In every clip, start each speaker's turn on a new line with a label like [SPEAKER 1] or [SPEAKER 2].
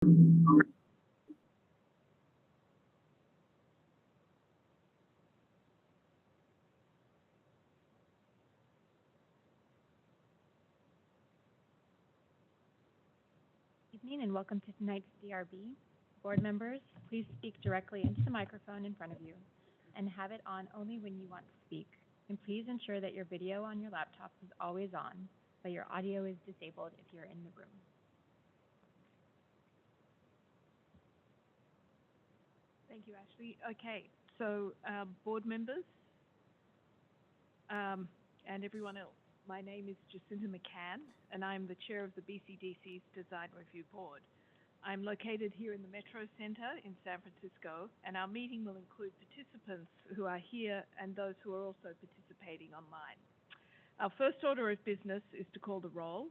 [SPEAKER 1] Evening and welcome to tonight's DRB. Board members, please speak directly into the microphone in front of you and have it on only when you want to speak. And please ensure that your video on your laptop is always on, but your audio is disabled if you're in the room.
[SPEAKER 2] Thank you, Ashley. Okay, so board members and everyone else, my name is Jacinta McCann, and I'm the chair of the BCDC's Design Review Board. I'm located here in the Metro Center in San Francisco, and our meeting will include participants who are here and those who are also participating online. Our first order of business is to call the roll.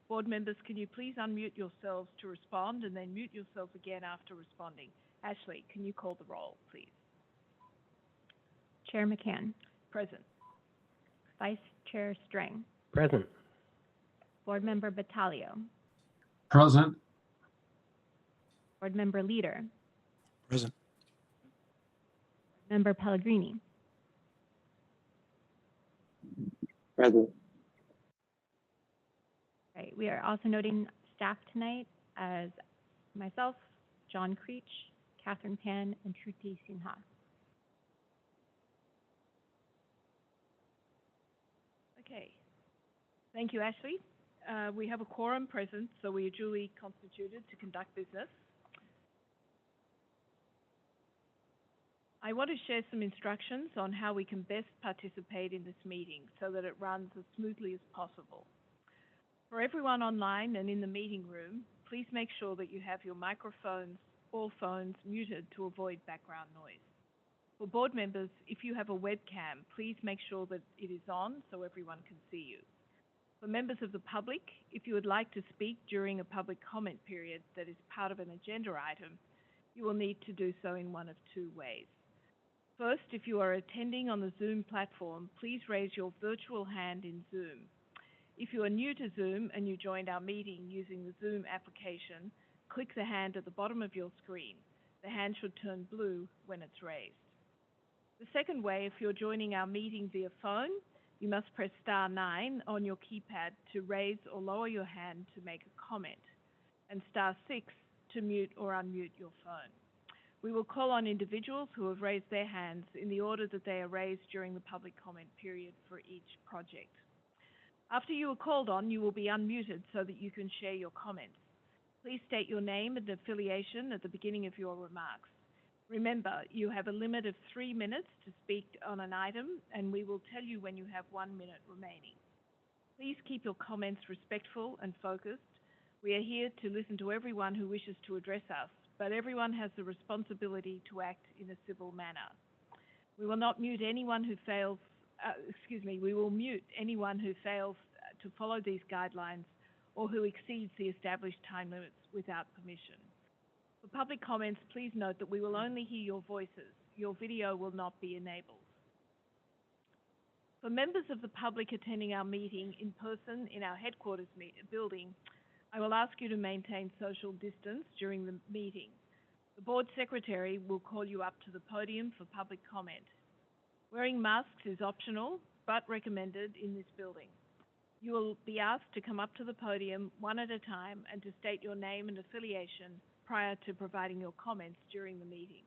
[SPEAKER 2] Board members, can you please unmute yourselves to respond and then mute yourselves again after responding? Ashley, can you call the roll, please?
[SPEAKER 1] Chair McCann.
[SPEAKER 2] Present.
[SPEAKER 1] Vice Chair Strang.
[SPEAKER 3] Present.
[SPEAKER 1] Board Member Battaglio.
[SPEAKER 4] Present.
[SPEAKER 1] Board Member Leader.
[SPEAKER 4] Present.
[SPEAKER 1] Member Pellegrini.
[SPEAKER 3] Present.
[SPEAKER 1] Right. We are also noting staff tonight as myself, John Creech, Catherine Pan, and Shruti Sinha.
[SPEAKER 2] Okay. Thank you, Ashley. We have a quorum present, so we are duly constituted to conduct business. I want to share some instructions on how we can best participate in this meeting so that it runs as smoothly as possible. For everyone online and in the meeting room, please make sure that you have your microphones, all phones muted to avoid background noise. For board members, if you have a webcam, please make sure that it is on so everyone can see you. For members of the public, if you would like to speak during a public comment period that is part of an agenda item, you will need to do so in one of two ways. First, if you are attending on the Zoom platform, please raise your virtual hand in Zoom. If you are new to Zoom and you joined our meeting using the Zoom application, click the hand at the bottom of your screen. The hand should turn blue when it's raised. The second way, if you're joining our meeting via phone, you must press star 9 on your keypad to raise or lower your hand to make a comment, and star 6 to mute or unmute your phone. We will call on individuals who have raised their hands in the order that they are raised during the public comment period for each project. After you are called on, you will be unmuted so that you can share your comments. Please state your name and affiliation at the beginning of your remarks. Remember, you have a limit of 3 minutes to speak on an item, and we will tell you when you have 1 minute remaining. Please keep your comments respectful and focused. We are here to listen to everyone who wishes to address us, but everyone has the responsibility to act in a civil manner. We will not mute anyone who fails, we will mute anyone who fails to follow these guidelines or who exceeds the established time limits without permission. For public comments, please note that we will only hear your voices. Your video will not be enabled. For members of the public attending our meeting in person in our headquarters building, I will ask you to maintain social distance during the meeting. The board secretary will call you up to the podium for public comment. Wearing masks is optional, but recommended in this building. You will be asked to come up to the podium one at a time and to state your name and affiliation prior to providing your comments during the meeting.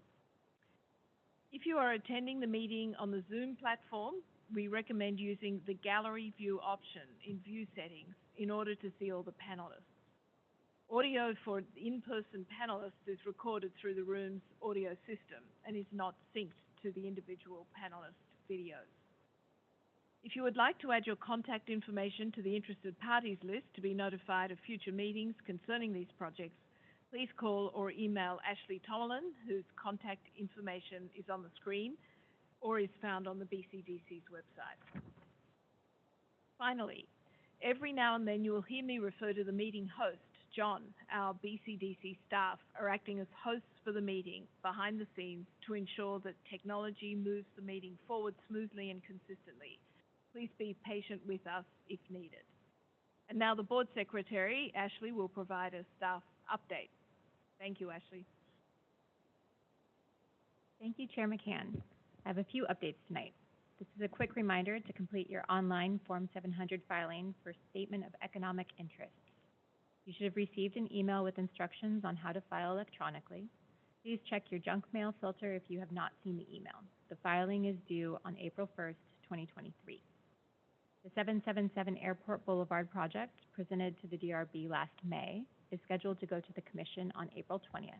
[SPEAKER 2] If you are attending the meeting on the Zoom platform, we recommend using the gallery view option in view settings in order to see all the panelists. Audio for in-person panelists is recorded through the room's audio system and is not synced to the individual panelist videos. If you would like to add your contact information to the interested parties list to be notified of future meetings concerning these projects, please call or email Ashley Tomlin, whose contact information is on the screen or is found on the BCDC's website. Finally, every now and then you will hear me refer to the meeting host, John. Our BCDC staff are acting as hosts for the meeting behind the scenes to ensure that technology moves the meeting forward smoothly and consistently. Please be patient with us if needed. And now the board secretary, Ashley, will provide a staff update. Thank you, Ashley.
[SPEAKER 1] Thank you, Chair McCann. I have a few updates tonight. This is a quick reminder to complete your online Form 700 filing for Statement of Economic Interest. You should have received an email with instructions on how to file electronically. Please check your junk mail filter if you have not seen the email. The filing is due on April 1st, 2023. The 777 Airport Boulevard project, presented to the DRB last May, is scheduled to go to the Commission on April 20th.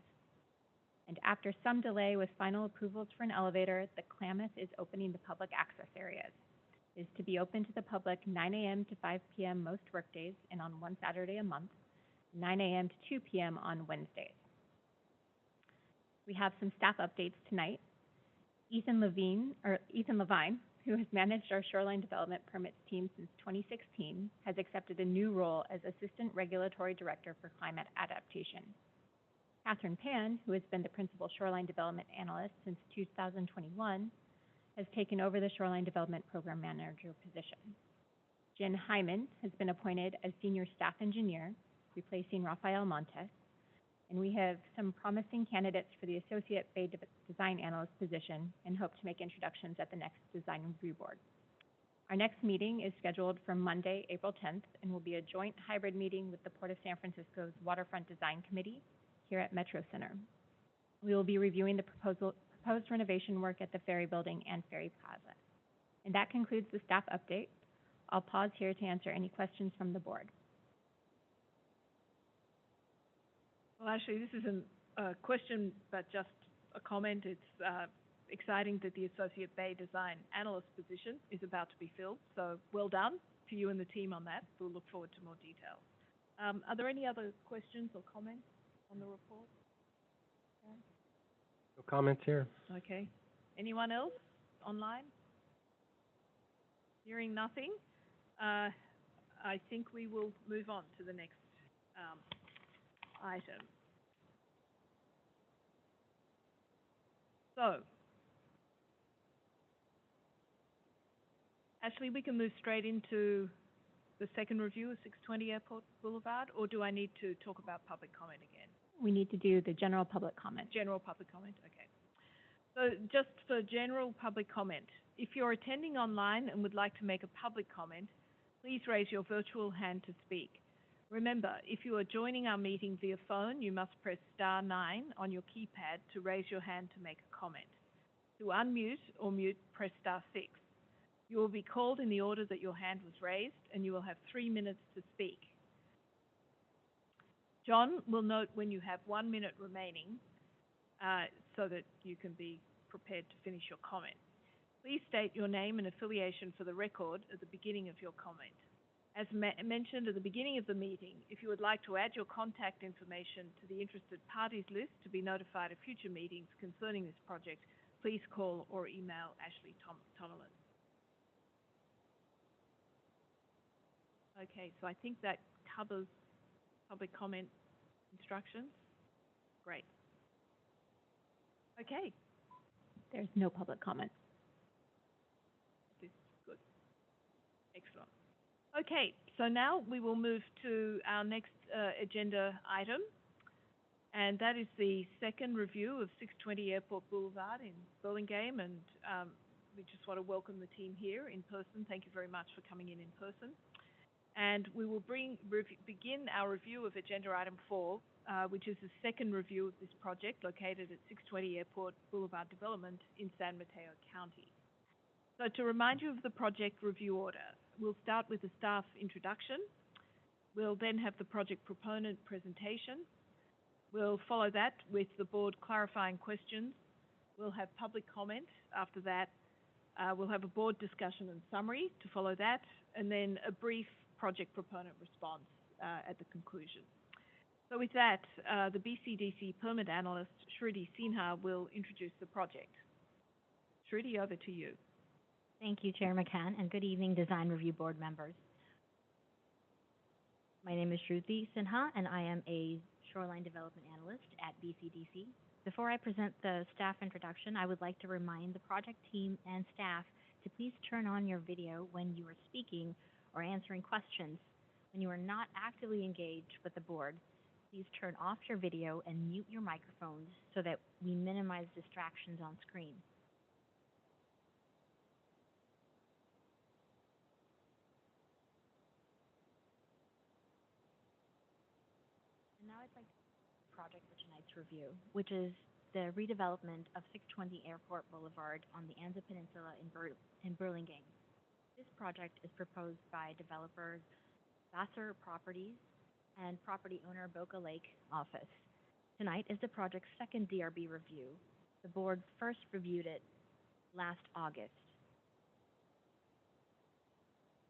[SPEAKER 1] And after some delay with final approvals for an elevator, the Klamath is opening the public access areas. It is to be open to the public 9 a.m. to 5 p.m. most workdays and on one Saturday a month, 9 a.m. to 2 p.m. on Wednesdays. We have some staff updates tonight. Ethan Levine, who has managed our shoreline development permits team since 2016, has accepted a new role as Assistant Regulatory Director for Climate Adaptation. Catherine Pan, who has been the Principal Shoreline Development Analyst since 2021, has taken over the Shoreline Development Program Manager position. Jen Hyman has been appointed as Senior Staff Engineer, replacing Rafael Montes, and we have some promising candidates for the Associate Bay Design Analyst position and hope to make introductions at the next Design Review Board. Our next meeting is scheduled for Monday, April 10th, and will be a joint hybrid meeting with the Port of San Francisco's Waterfront Design Committee here at Metro Center. We will be reviewing the proposed renovation work at the Ferry Building and Ferry Plaza. And that concludes the staff update. I'll pause here to answer any questions from the board.
[SPEAKER 2] Well, actually, this isn't a question, but just a comment. It's exciting that the Associate Bay Design Analyst position is about to be filled. So well done to you and the team on that. We'll look forward to more details. Are there any other questions or comments on the report?
[SPEAKER 5] No comments here.
[SPEAKER 2] Okay. Anyone else online? Hearing nothing, I think we will move on to the next item. So, Ashley, we can move straight into the second review of 620 Airport Boulevard, or do I need to talk about public comment again?
[SPEAKER 1] We need to do the general public comment.
[SPEAKER 2] General public comment, okay. So just for general public comment, if you're attending online and would like to make a public comment, please raise your virtual hand to speak. Remember, if you are joining our meeting via phone, you must press *9 on your keypad to raise your hand to make a comment. To unmute or mute, press *6. You will be called in the order that your hand was raised, and you will have 3 minutes to speak. John will note when you have 1 minute remaining so that you can be prepared to finish your comment. Please state your name and affiliation for the record at the beginning of your comment. As mentioned at the beginning of the meeting, if you would like to add your contact information to the interested parties list to be notified of future meetings concerning this project, please call or email Ashley Tonelin. Okay, so I think that covers public comment instructions. Great. Okay.
[SPEAKER 1] There's no public comment.
[SPEAKER 2] This is good. Excellent. Okay, so now we will move to our next agenda item, and that is the second review of 620 Airport Boulevard in Burlingame, and we just want to welcome the team here in person. Thank you very much for coming in person. And we will begin our review of agenda item 4, which is the second review of this project located at 620 Airport Boulevard Development in San Mateo County. So to remind you of the project review order, we'll start with the staff introduction. We'll then have the project proponent presentation. We'll follow that with the board clarifying questions. We'll have public comment after that. We'll have a board discussion and summary to follow that, and then a brief project proponent response at the conclusion. So with that, the BCDC permit analyst, Shruti Sinha, will introduce the project. Shruti, over to you.
[SPEAKER 6] Thank you, Chair McCann, and good evening, Design Review Board members. My name is Shruti Sinha, and I am a Shoreline Development Analyst at BCDC. Before I present the staff introduction, I would like to remind the project team and staff to please turn on your video when you are speaking or answering questions. When you are not actively engaged with the board, Please turn off your video and mute your microphones so that we minimize distractions on screen. And now I'd like to project for tonight's review, which is the redevelopment of 620 Airport Boulevard on the Anza Peninsula in Burlingame. This project is proposed by developers Vassar Properties and property owner Boca Lake Office. Tonight is the project's second DRB review. The board first reviewed it last August.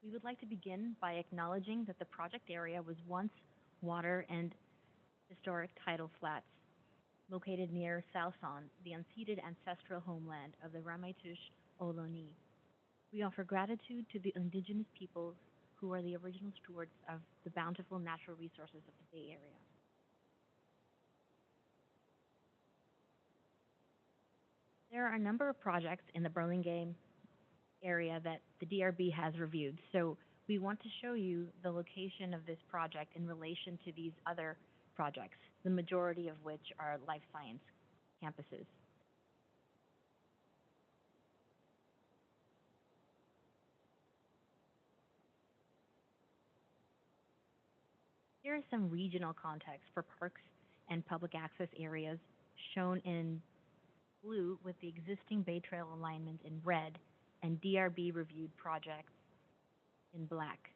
[SPEAKER 6] We would like to begin by acknowledging that the project area was once water and historic tidal flats located near Salson, the unceded ancestral homeland of the Ramaytush Ohlone. We offer gratitude to the indigenous peoples who are the original stewards of the bountiful natural resources of the Bay Area. There are a number of projects in the Burlingame area that the DRB has reviewed, so we want to show you the location of this project in relation to these other projects, the majority of which are life science campuses. Here is some regional context for parks and public access areas shown in blue with the existing Bay Trail alignment in red and DRB reviewed projects in black.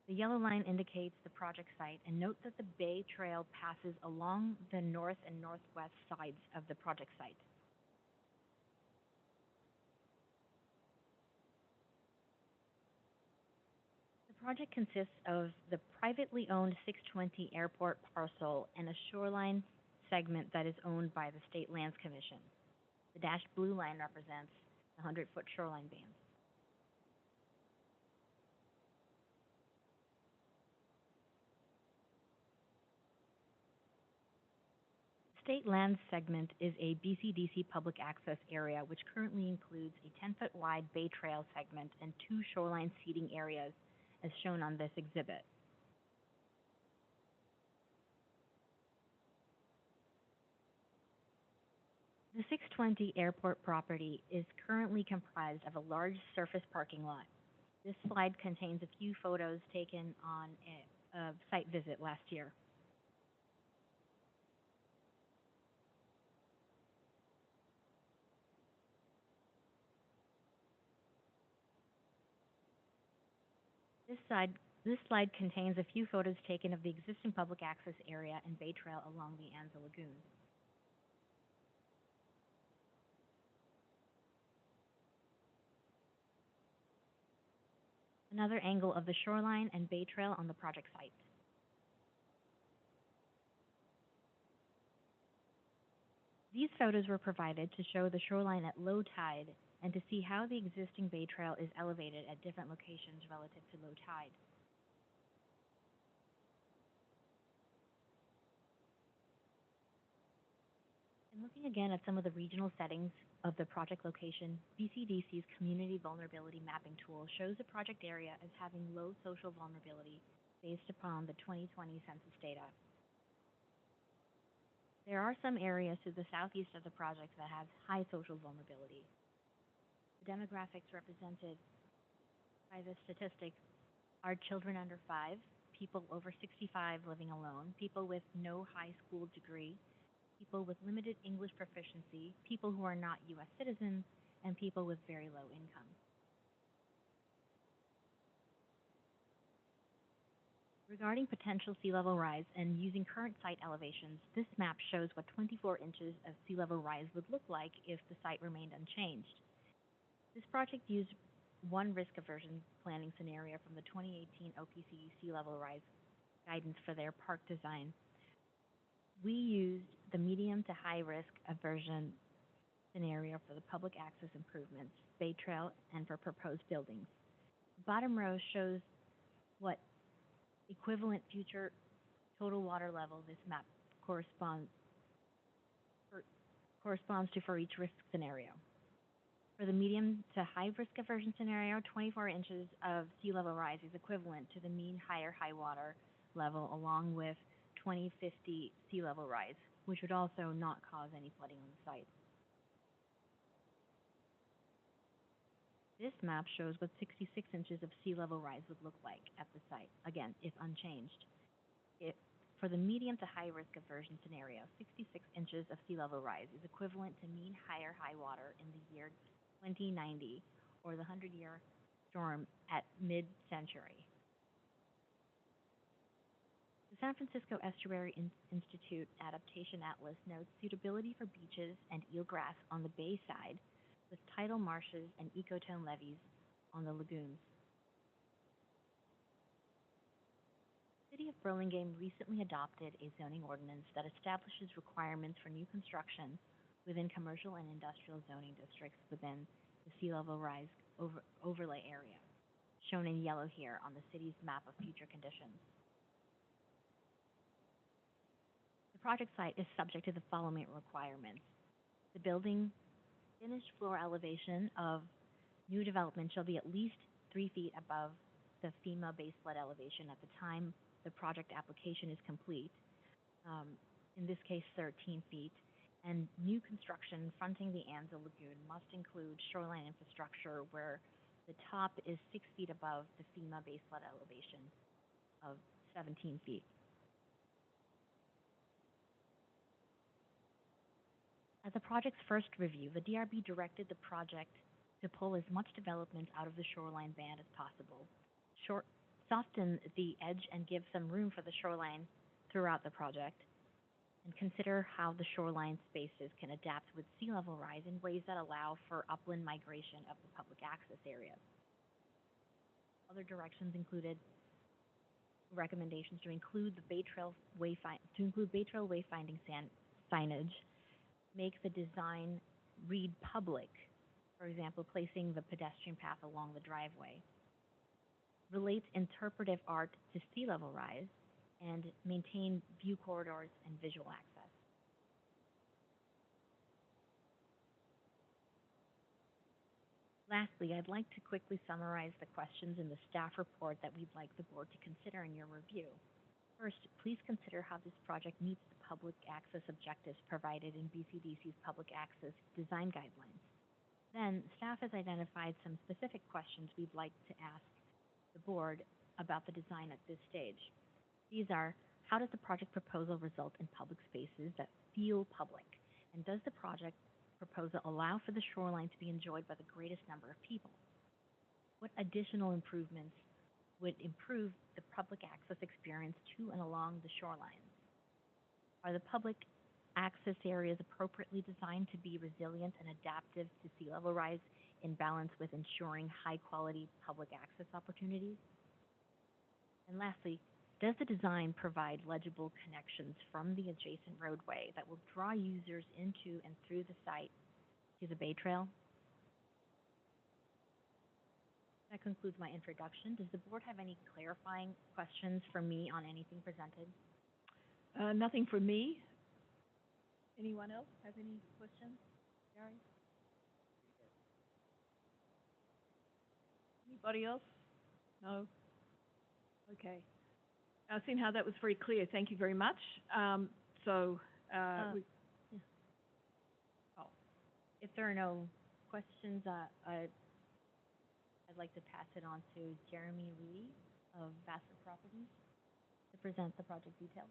[SPEAKER 6] The yellow line indicates the project site, and note that the Bay Trail passes along the north and northwest sides of the project site. The project consists of the privately owned 620 Airport parcel and a shoreline segment that is owned by the State Lands Commission. The dashed blue line represents the 100-foot shoreline band. State Lands segment is a BCDC public access area which currently includes a 10-foot wide Bay Trail segment and 2 shoreline seating areas as shown on this exhibit. The 620 Airport property is currently comprised of a large surface parking lot. This slide contains a few photos taken on a site visit last year. This slide contains a few photos taken of the existing public access area and Bay Trail along the Anza Lagoon. Another angle of the shoreline and Bay Trail on the project site. These photos were provided to show the shoreline at low tide and to see how the existing Bay Trail is elevated at different locations relative to low tide. And looking again at some of the regional settings of the project location, BCDC's Community Vulnerability Mapping tool shows the project area as having low social vulnerability based upon the 2020 census data. There are some areas to the southeast of the project that have high social vulnerability. The demographics represented by this statistic are children under 5, people over 65 living alone, people with no high school degree, people with limited English proficiency, people who are not U.S. citizens, and people with very low income. Regarding potential sea level rise and using current site elevations, this map shows what 24 inches of sea level rise would look like if the site remained unchanged. This project used one risk aversion planning scenario from the 2018 OPCE sea level rise guidance for their park design. We used the medium to high risk aversion scenario for the public access improvements, Bay Trail, and for proposed buildings. The bottom row shows what equivalent future total water level this map corresponds to for each risk scenario. For the medium to high risk aversion scenario, 24 inches of sea level rise is equivalent to the mean higher high water level along with 2050 sea level rise, which would also not cause any flooding on the site. This map shows what 66 inches of sea level rise would look like at the site, again, if unchanged. For the medium to high risk aversion scenario, 66 inches of sea level rise is equivalent to mean higher high water in the year 2090, or the 100-year storm at mid-century. The San Francisco Estuary Institute Adaptation Atlas notes suitability for beaches and eelgrass on the bay side, with tidal marshes and ecotone levees on the lagoons. The City of Burlingame recently adopted a zoning ordinance that establishes requirements for new construction within commercial and industrial zoning districts within the sea level rise overlay area, shown in yellow here on the city's map of future conditions. The project site is subject to the following requirements. The building finished floor elevation of new development shall be at least 3 feet above the FEMA base flood elevation at the time the project application is complete, in this case 13 feet, and new construction fronting the Anza Lagoon must include shoreline infrastructure where the top is 6 feet above the FEMA base flood elevation of 17 feet. At the project's first review, the DRB directed the project to pull as much development out of the shoreline band as possible, soften the edge and give some room for the shoreline throughout the project, and consider how the shoreline spaces can adapt with sea level rise in ways that allow for upland migration of the public access areas. Other directions included recommendations to include the Bay Trail wayfinding signage, make the design read public, for example, placing the pedestrian path along the driveway, relate interpretive art to sea level rise, and maintain view corridors and visual access. Lastly, I'd like to quickly summarize the questions in the staff report that we'd like the board to consider in your review. First, please consider how this project meets the public access objectives provided in BCDC's public access design guidelines. Then, staff has identified some specific questions we'd like to ask the board about the design at this stage. These are, how does the project proposal result in public spaces that feel public? And does the project proposal allow for the shoreline to be enjoyed by the greatest number of people? What additional improvements would improve the public access experience to and along the shorelines? Are the public access areas appropriately designed to be resilient and adaptive to sea level rise in balance with ensuring high-quality public access opportunities? And lastly, does the design provide legible connections from the adjacent roadway that will draw users into and through the site to the Bay Trail? That concludes my introduction. Does the board have any clarifying questions for me on anything presented?
[SPEAKER 2] Nothing from me. Anyone else have any questions? Gary? Anybody else? No? Okay. Seeing how that was very clear, thank you very much.
[SPEAKER 6] If there are no questions, I'd like to pass it on to Jeremy Lee of Vassar Properties to present the project details.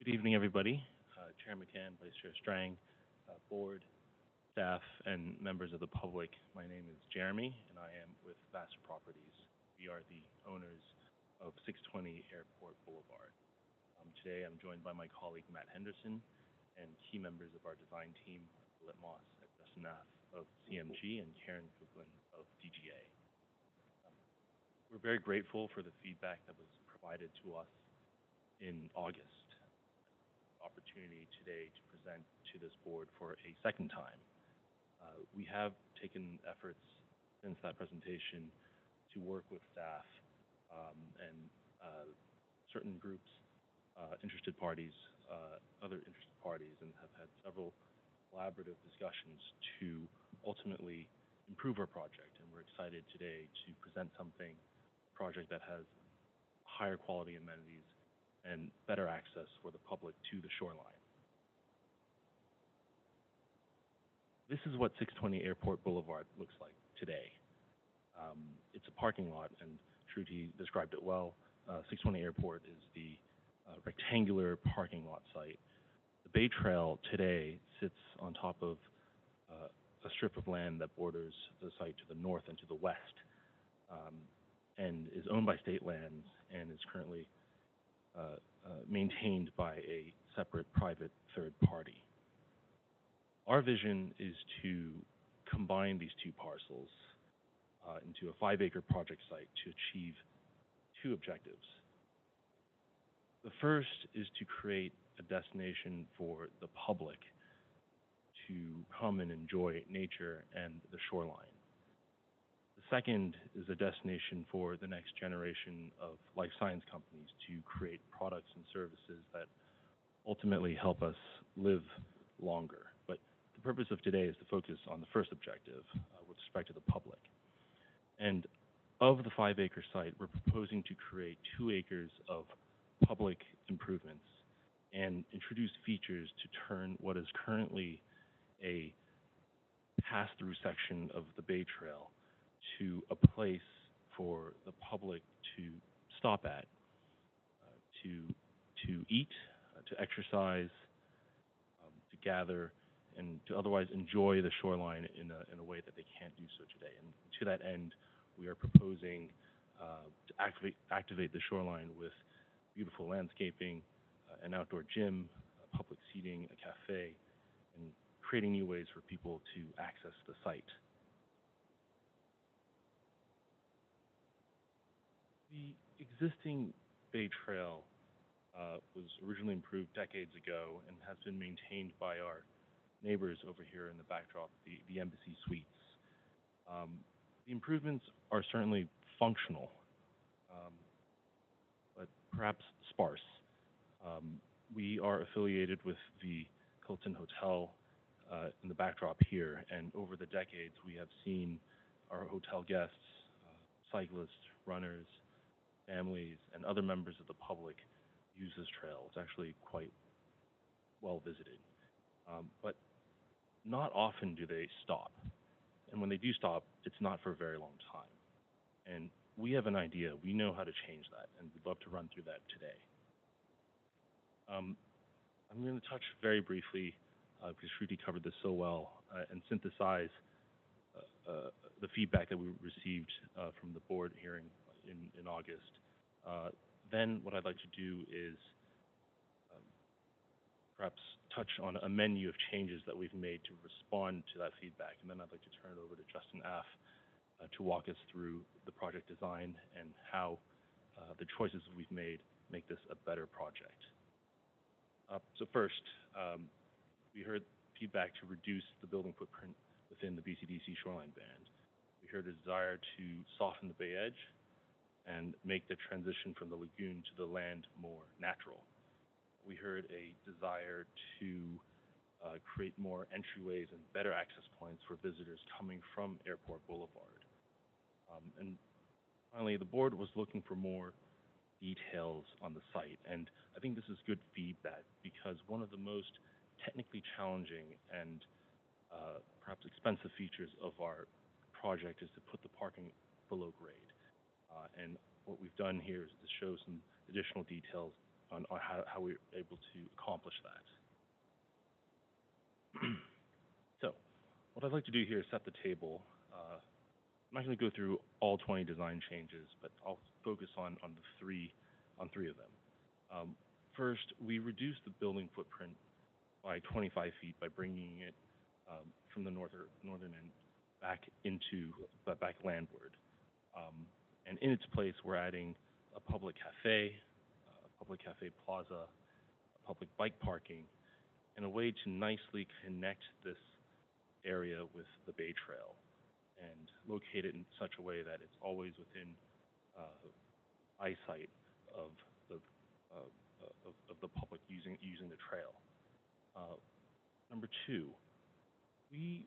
[SPEAKER 5] Good evening, everybody. Chair McCann, Vice Chair Strang, board, staff, and members of the public. My name is Jeremy, and I am with Vassar Properties. We are the owners of 620 Airport Boulevard. Today, I'm joined by my colleague Matt Henderson and key members of our design team, Lit Moss and Justin Nath of CMG and Karen Kuglin of DGA. We're very grateful for the feedback that was provided to us in August. Opportunity today to present to this board for a second time. We have taken efforts since that presentation to work with staff and certain groups, interested parties, other interested parties, and have had several collaborative discussions to ultimately improve our project. And we're excited today to present something, a project that has higher quality amenities and better access for the public to the shoreline. This is what 620 Airport Boulevard looks like today. It's a parking lot, and Shruti described it well. 620 Airport is the rectangular parking lot site. The Bay Trail today sits on top of a strip of land that borders the site to the north and to the west, and is owned by state lands and is currently maintained by a separate private third party. Our vision is to combine these two parcels into a 5-acre project site to achieve two objectives. The first is to create a destination for the public to come and enjoy nature and the shoreline. The second is a destination for the next generation of life science companies to create products and services that ultimately help us live longer. But the purpose of today is to focus on the first objective with respect to the public. And of the 5-acre site, we're proposing to create 2 acres of public improvements and introduce features to turn what is currently a pass-through section of the Bay Trail to a place for the public to stop at, to eat, to exercise, to gather, and to otherwise enjoy the shoreline in a way that they can't do so today. And to that end, we are proposing to activate the shoreline with beautiful landscaping, an outdoor gym, public seating, a cafe, and creating new ways for people to access the site. The existing Bay Trail was originally improved decades ago and has been maintained by our neighbors over here in the backdrop, the Embassy Suites. The improvements are certainly functional, but perhaps sparse. We are affiliated with the Hilton Hotel in the backdrop here, and over the decades we have seen our hotel guests, cyclists, runners, families, and other members of the public use this trail. It's actually quite well visited. But not often do they stop. And when they do stop, it's not for a very long time. And we have an idea. We know how to change that, and we'd love to run through that today. I'm going to touch very briefly, because Shruti covered this so well, and synthesize the feedback that we received from the board hearing in August. Then what I'd like to do is perhaps touch on a menu of changes that we've made to respond to that feedback. And then I'd like to turn it over to Justin Aff to walk us through the project design and how the choices we've made make this a better project. So first, we heard feedback to reduce the building footprint within the BCDC shoreline band. We heard a desire to soften the bay edge and make the transition from the lagoon to the land more natural. We heard a desire to create more entryways and better access points for visitors coming from Airport Boulevard. And finally, the board was looking for more details on the site, and I think this is good feedback because one of the most technically challenging and perhaps expensive features of our project is to put the parking below grade. And what we've done here is to show some additional details on how we're able to accomplish that. So, what I'd like to do here is set the table. I'm not going to go through all 20 design changes, but I'll focus on three of them. First, we reduced the building footprint by 25 feet by bringing it from the northern end back landward. And in its place, we're adding a public cafe plaza, a public bike parking, and a way to nicely connect this area with the Bay Trail and locate it in such a way that it's always within eyesight of the public using the trail. Number two, we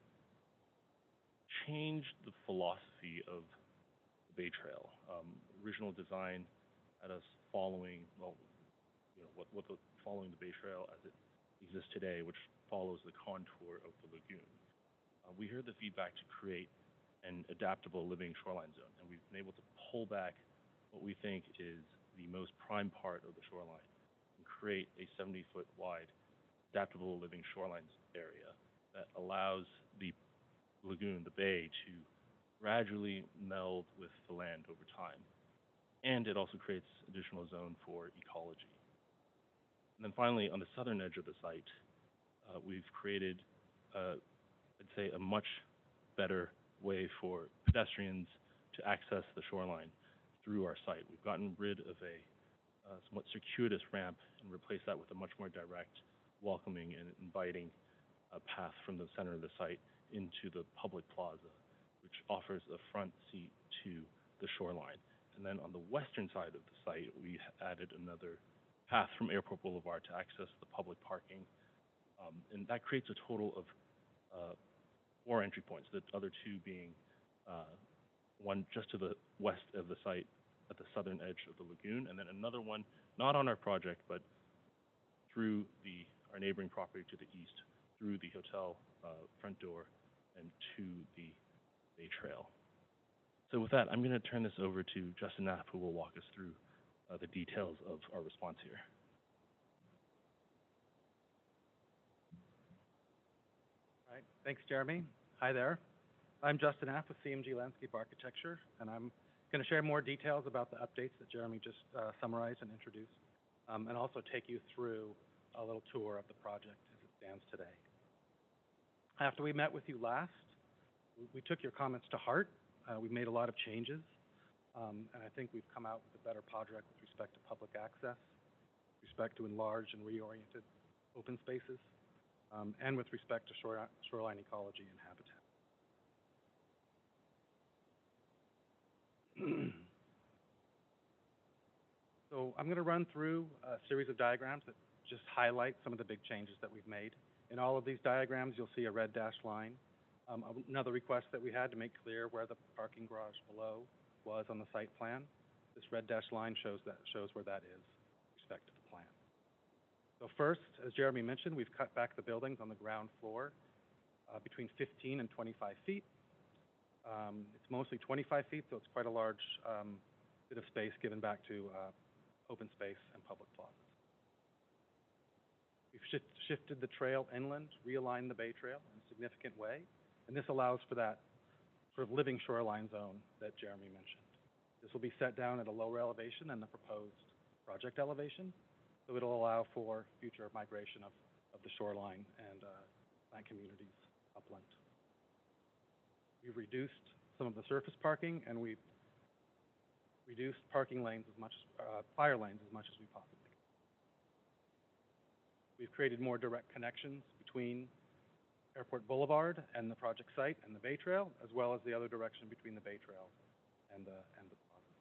[SPEAKER 5] changed the philosophy of the Bay Trail. Original design had us following, following the Bay Trail as it exists today, which follows the contour of the lagoon. We heard the feedback to create an adaptable living shoreline zone, and we've been able to pull back what we think is the most prime part of the shoreline and create a 70-foot wide adaptable living shoreline area that allows the lagoon, the bay, to gradually meld with the land over time. And it also creates additional zone for ecology. And then finally, on the southern edge of the site, we've created, I'd say, a much better way for pedestrians to access the shoreline through our site. We've gotten rid of a somewhat circuitous ramp and replaced that with a much more direct, welcoming, and inviting path from the center of the site into the public plaza, which offers a front seat to the shoreline. And then on the western side of the site, we added another path from Airport Boulevard to access the public parking. And that creates a total of 4 entry points, the other 2 being one just to the west of the site at the southern edge of the lagoon, and then another one not on our project, but through our neighboring property to the east, through the hotel front door and to the Bay Trail. So with that, I'm going to turn this over to Justin Knapp, who will walk us through the details of our response here.
[SPEAKER 7] All right, thanks, Jeremy. Hi there. I'm Justin Knapp with CMG Landscape Architecture, and I'm going to share more details about the updates that Jeremy just summarized and introduced, and also take you through a little tour of the project as it stands today. After we met with you last, we took your comments to heart. We've made a lot of changes, and I think we've come out with a better project with respect to public access, with respect to enlarged and reoriented open spaces, and with respect to shoreline ecology and habitat. So I'm going to run through a series of diagrams that just highlight some of the big changes that we've made. In all of these diagrams, you'll see a red dashed line. Another request that we had to make clear where the parking garage below was on the site plan. This red dashed line shows where that is with respect to the plan. So first, as Jeremy mentioned, we've cut back the buildings on the ground floor between 15 and 25 feet. It's mostly 25 feet, so it's quite a large bit of space given back to open space and public plazas. We've shifted the trail inland, realigned the Bay Trail in a significant way, and this allows for that sort of living shoreline zone that Jeremy mentioned. This will be set down at a lower elevation than the proposed project elevation, so it'll allow for future migration of the shoreline and plant communities upland. We've reduced some of the surface parking, and we've reduced parking lanes as much, fire lanes as much as we possibly can. We've created more direct connections between Airport Boulevard and the project site and the Bay Trail, as well as the other direction between the Bay Trail and the plaza.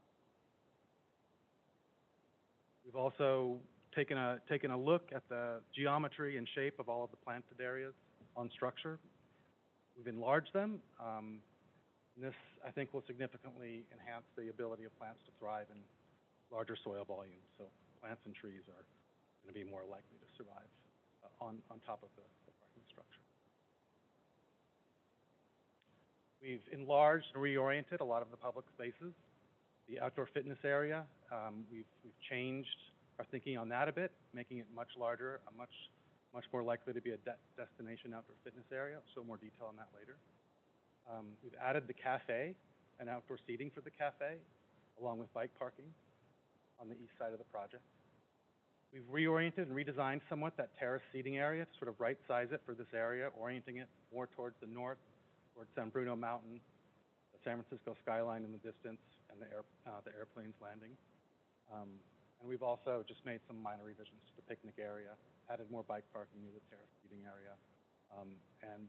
[SPEAKER 7] We've also taken a look at the geometry and shape of all of the planted areas on structure. We've enlarged them. And this, I think, will significantly enhance the ability of plants to thrive in larger soil volumes. So plants and trees are going to be more likely to survive on top of the parking structure. We've enlarged and reoriented a lot of the public spaces. The outdoor fitness area, we've changed our thinking on that a bit, making it much larger, a much much more likely to be a destination outdoor fitness area. I'll show more detail on that later. We've added the cafe and outdoor seating for the cafe, along with bike parking on the east side of the project. We've reoriented and redesigned somewhat that terrace seating area to sort of right-size it for this area, orienting it more towards the north, towards San Bruno Mountain, the San Francisco skyline in the distance, and the airplane's landing. And we've also just made some minor revisions to the picnic area, added more bike parking near the terrace seating area, and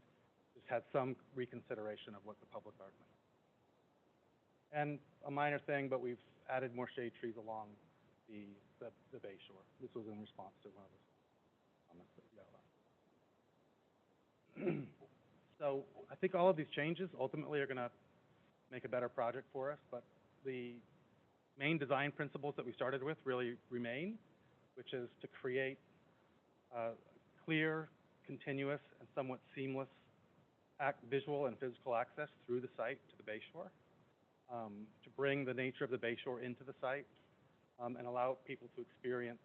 [SPEAKER 7] just had some reconsideration of what the public art might. And a minor thing, but we've added more shade trees along the bay shore. This was in response to one of the comments that we got last. So I think all of these changes ultimately are going to make a better project for us, but the main design principles that we started with really remain, which is to create clear, continuous, and somewhat seamless visual and physical access through the site to the bay shore, to bring the nature of the bay shore into the site, and allow people to experience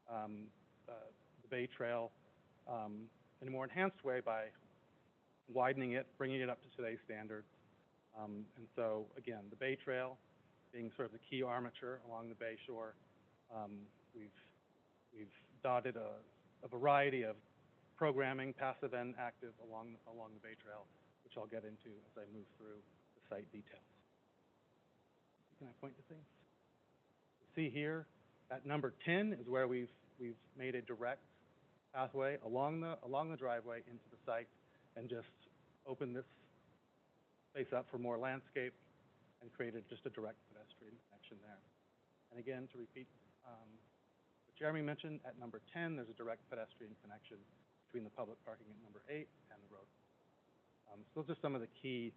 [SPEAKER 7] the Bay Trail in a more enhanced way by widening it, bringing it up to today's standards. And so, again, the Bay Trail being sort of the key armature along the bay shore, we've dotted a variety of programming, passive and active, along the Bay Trail, which I'll get into as I move through the site details. Can I point to things? See here, at number 10 is where we've made a direct pathway along the driveway into the site, and just opened this space up for more landscape and created just a direct pedestrian connection there. And again, to repeat what Jeremy mentioned, at number 10, there's a direct pedestrian connection between the public parking at number 8 and the road. So those are some of the key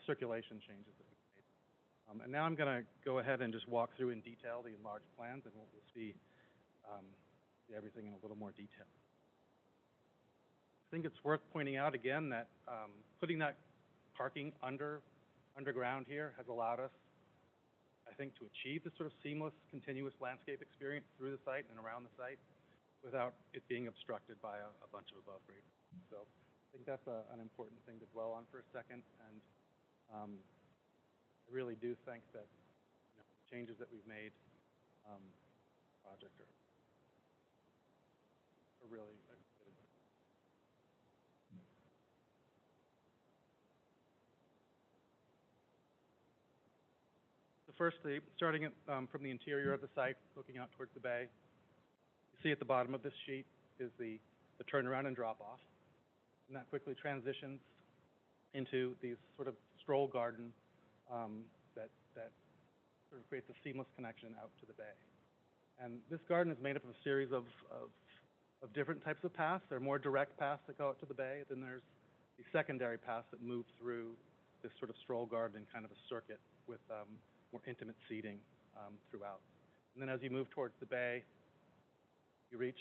[SPEAKER 7] circulation changes that we've made. And now I'm going to go ahead and just walk through in detail the enlarged plans, and we'll see everything in a little more detail. I think it's worth pointing out again that putting that parking underground here has allowed us, I think, to achieve this sort of seamless, continuous landscape experience through the site and around the site without it being obstructed by a bunch of above grade. So I think that's an important thing to dwell on for a second. And I really do think that the changes that we've made project are really good. So firstly, starting from the interior of the site, looking out towards the bay, you see at the bottom of this sheet is the turnaround and drop-off. And that quickly transitions into these sort of stroll garden that sort of creates a seamless connection out to the bay. And this garden is made up of a series of different types of paths. There are more direct paths that go out to the bay. Then there's the secondary paths that move through this sort of stroll garden in kind of a circuit with more intimate seating throughout. And then as you move towards the bay, you reach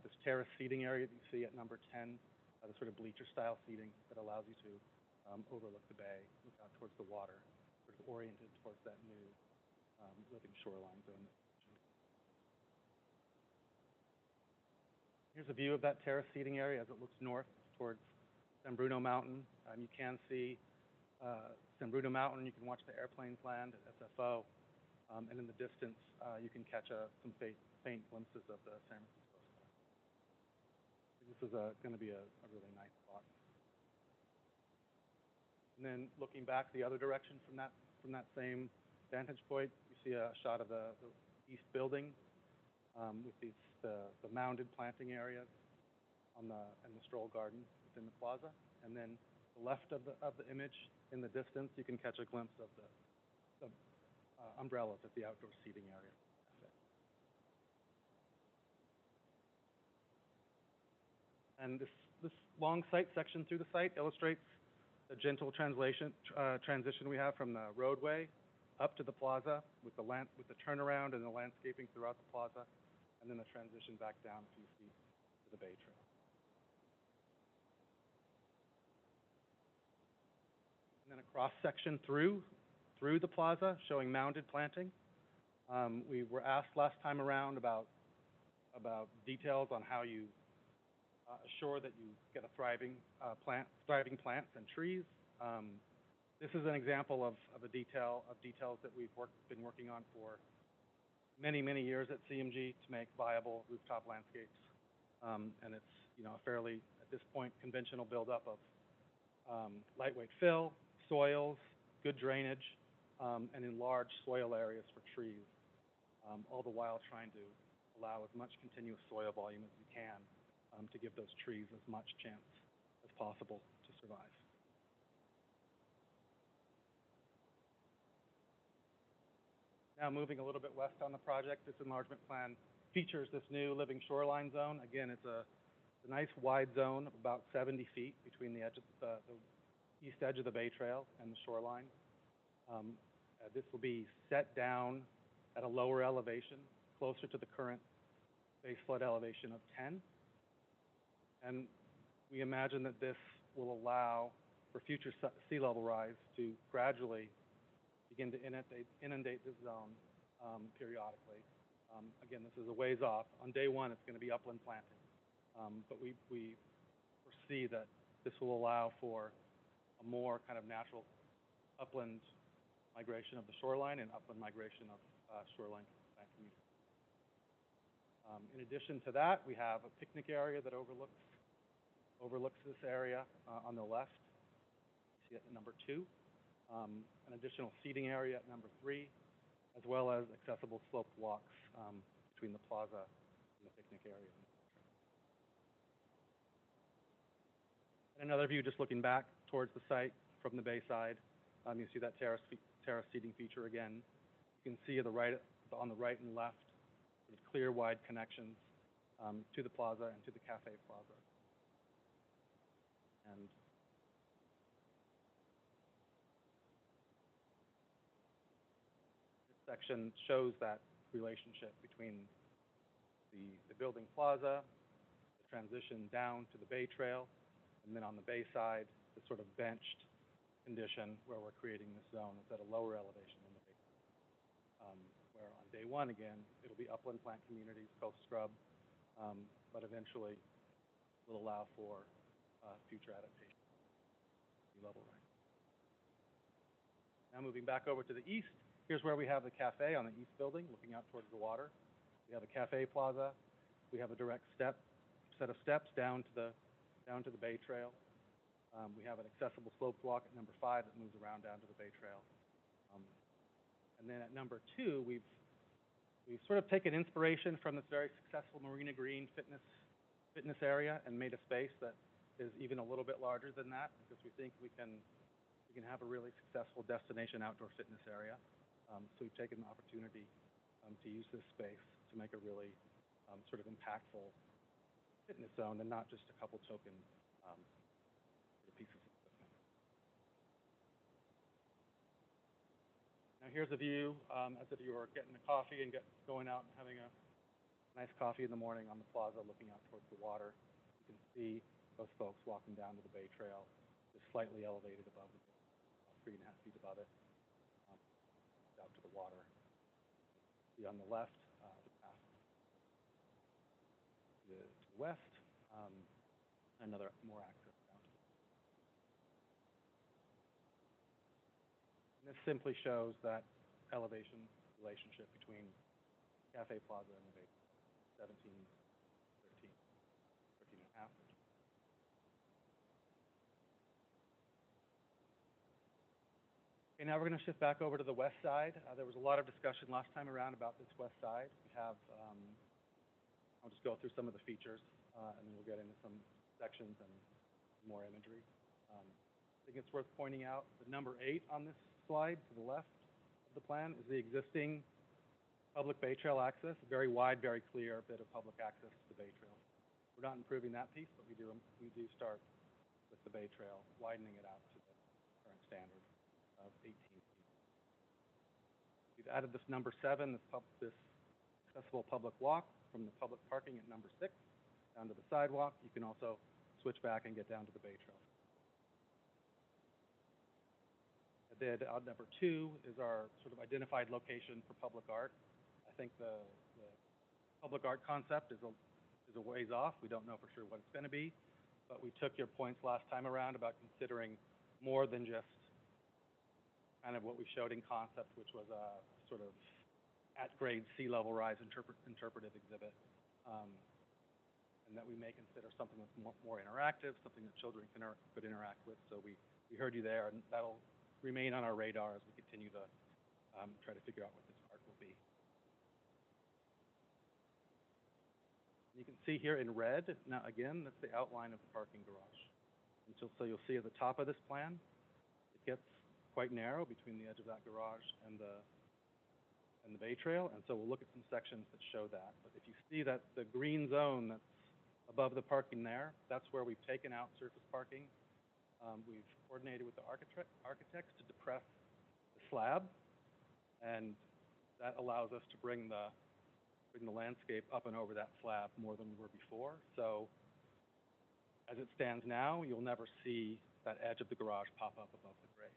[SPEAKER 7] this terrace seating area that you see at number 10, the sort of bleacher-style seating that allows you to overlook the bay, look out towards the water, sort of oriented towards that new living shoreline zone. Here's a view of that terrace seating area as it looks north towards San Bruno Mountain. You can see San Bruno Mountain. You can watch the airplanes land at SFO. And in the distance, you can catch some faint glimpses of the San Francisco sky. This is going to be a really nice spot. And then looking back the other direction from that same vantage point, you see a shot of the east building with the mounded planting areas and the stroll garden within the plaza. And then the left of the image, in the distance, you can catch a glimpse of the umbrellas at the outdoor seating area. And this long site section through the site illustrates the gentle transition we have from the roadway up to the plaza with the turnaround and the landscaping throughout the plaza, and then the transition back down a few feet to the Bay Trail. And then a cross section through the plaza showing mounded planting. We were asked last time around about details on how you assure that you get a thriving plants and trees. This is an example of details that we've been working on for many, many years at CMG to make viable rooftop landscapes. And it's, a fairly, at this point, conventional buildup of lightweight fill, soils, good drainage, and enlarged soil areas for trees, all the while trying to allow as much continuous soil volume as we can to give those trees as much chance as possible to survive. Now moving a little bit west on the project, this enlargement plan features this new living shoreline zone. Again, it's a nice wide zone of about 70 feet between the east edge of the Bay Trail and the shoreline. This will be set down at a lower elevation, closer to the current base flood elevation of 10. And we imagine that this will allow for future sea level rise to gradually begin to inundate this zone periodically. Again, this is a ways off. On day one, it's going to be upland planting. But we foresee that this will allow for a more kind of natural upland migration of the shoreline and upland migration of shoreline plant communities. In addition to that, we have a picnic area that overlooks this area on the left. See it at number 2. An additional seating area at number 3, as well as accessible sloped walks between the plaza and the picnic area. And another view just looking back towards the site from the bay side. You see that terrace seating feature again. You can see on the right and left, sort of clear, wide connections to the plaza and to the cafe plaza. And this section shows that relationship between the building plaza, the transition down to the Bay Trail, and then on the bay side, the sort of benched condition where we're creating this zone. It's at a lower elevation than the Bay Trail. Where on day one, again, it'll be upland plant communities, coast scrub, but eventually will allow for future adaptation, sea level rise. Now moving back over to the east, here's where we have the cafe on the east building, looking out towards the water. We have a cafe plaza. We have a direct set of steps down to the Bay Trail. We have an accessible sloped walk at number 5 that moves around down to the Bay Trail. And then at number 2, we've sort of taken inspiration from this very successful Marina Green fitness area and made a space that is even a little bit larger than that, because we think we can have a really successful destination outdoor fitness area. So we've taken the opportunity to use this space to make a really sort of impactful fitness zone and not just a couple token sort of pieces of equipment. Now here's a view as if you were getting a coffee and going out and having a nice coffee in the morning on the plaza looking out towards the water. You can see those folks walking down to the Bay Trail, just slightly elevated above the 3.5 feet above it, out to the water. See on the left, the path to the west, another more access down to the and this simply shows that elevation relationship between Cafe Plaza and the Bay, 17, 13, 13.5. Okay, now we're going to shift back over to the west side. There was a lot of discussion last time around about this west side. We have, I'll just go through some of the features, and then we'll get into some sections and more imagery. I think it's worth pointing out that number 8 on this slide to the left of the plan is the existing public Bay Trail access, a very wide, very clear bit of public access to the Bay Trail. We're not improving that piece, but we do start with the Bay Trail, widening it out to the current standard of 18 feet. We've added this number 7, this accessible public walk from the public parking at number 6 down to the sidewalk. You can also switch back and get down to the Bay Trail. Then number 2 is our sort of identified location for public art. I think the public art concept is a a ways off. We don't know for sure what it's going to be, but we took your points last time around about considering more than just kind of what we showed in concept, which was a sort of at-grade sea level rise interpretive exhibit, and that we may consider something that's more interactive, something that children could interact with. So we heard you there, and that'll remain on our radar as we continue to try to figure out what this art will be. You can see here in red, now again, that's the outline of the parking garage. And so you'll see at the top of this plan, it gets quite narrow between the edge of that garage and the bay trail, and so we'll look at some sections that show that. But if you see that the green zone that's above the parking there, that's where we've taken out surface parking. We've coordinated with the architects to depress the slab, and that allows us to bring the landscape up and over that slab more than we were before. So as it stands now, you'll never see that edge of the garage pop up above the grade.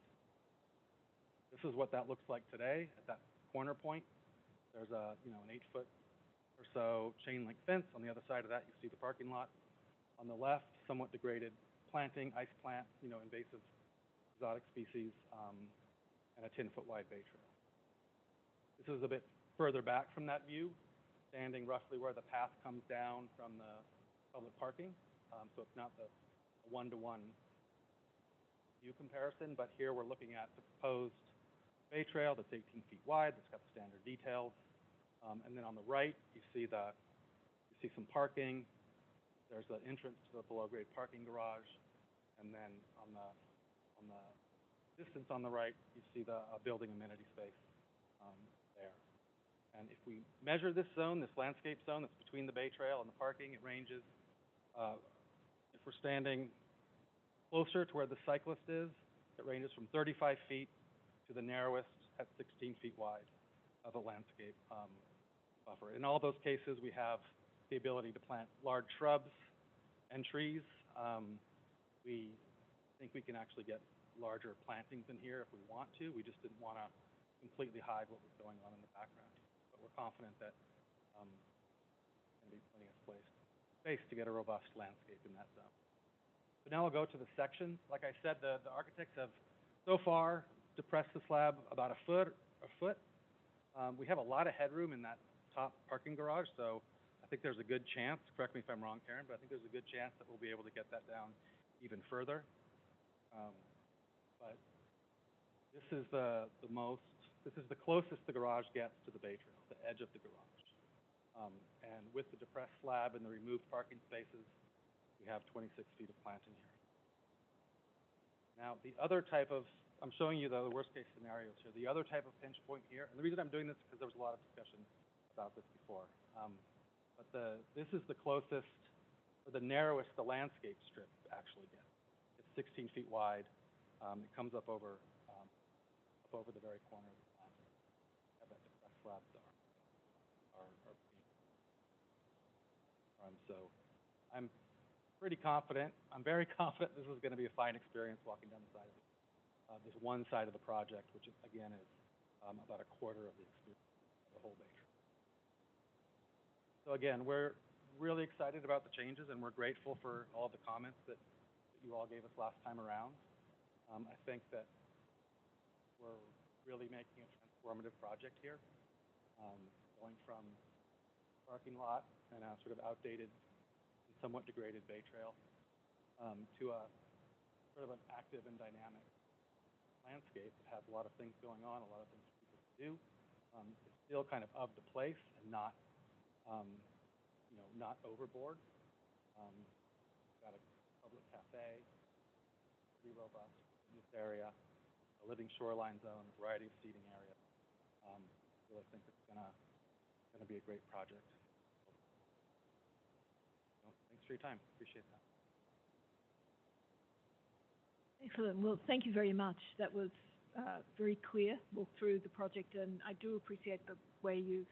[SPEAKER 7] This is what that looks like today at that corner point. There's an 8-foot or so chain link fence. On the other side of that, you see the parking lot. On the left, somewhat degraded planting, ice plant, invasive exotic species, and a 10-foot wide bay trail. This is a bit further back from that view, standing roughly where the path comes down from the public parking. So it's not the one-to-one view comparison, but here we're looking at the proposed bay trail that's 18 feet wide, that's got the standard details. And then on the right, you see some parking. There's the entrance to the below-grade parking garage, and then on the distance on the right, you see the building amenity space there. And if we measure this zone, this landscape zone that's between the bay trail and the parking, it ranges. If we're standing closer to where the cyclist is, it ranges from 35 feet to the narrowest at 16 feet wide of a landscape buffer. In all those cases, we have the ability to plant large shrubs and trees. We think we can actually get larger plantings in here if we want to. We just didn't want to completely hide what was going on in the background. But we're confident that there's going to be plenty of space to get a robust landscape in that zone. So now I'll go to the sections. Like I said, the architects have so far depressed the slab about a foot. We have a lot of headroom in that top parking garage, so I think there's a good chance, correct me if I'm wrong, Karen, but I think there's a good chance that we'll be able to get that down even further. But this is the closest the garage gets to the bay trail, the edge of the garage. And with the depressed slab and the removed parking spaces, we have 26 feet of planting here. Now, the other type of, I'm showing you the worst case scenarios here. The other type of pinch point here, and the reason I'm doing this is because there was a lot of discussion about this before. But this is the closest, or the narrowest the landscape strip actually gets. It's 16 feet wide. It comes up over the very corner of the plant. Have that depressed slabs so I'm pretty confident. I'm very confident this is going to be a fine experience walking down the side of this one side of the project, which is, again is about a quarter of the experience of the whole bay trail. So again, we're really excited about the changes, and we're grateful for all the comments that you all gave us last time around. I think that we're really making a transformative project here, going from parking lot and a sort of outdated and somewhat degraded bay trail to a sort of an active and dynamic landscape that has a lot of things going on, a lot of things for people to do. It's still kind of the place and not, not overboard. Got a public cafe, pretty robust in this area, a living shoreline zone, a variety of seating areas. Really think it's gonna be a great project. So, thanks for your time. Appreciate that.
[SPEAKER 2] Excellent. Well, thank you very much. That was very clear, walk through the project, and I do appreciate the way you've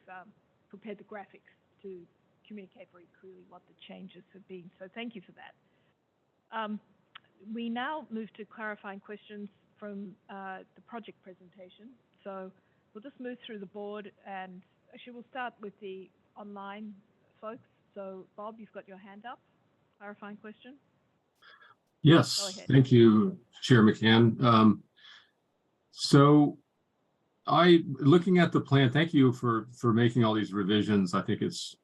[SPEAKER 2] prepared the graphics to communicate very clearly what the changes have been. So thank you for that. We now move to clarifying questions from the project presentation. So we'll just move through the board, and actually we'll start with the online folks. So, Bob, you've got your hand up. Clarifying question?
[SPEAKER 4] Yes,
[SPEAKER 2] Go ahead.
[SPEAKER 4] thank you, Chair McCann. So looking at the plan, thank you for making all these revisions. I think it's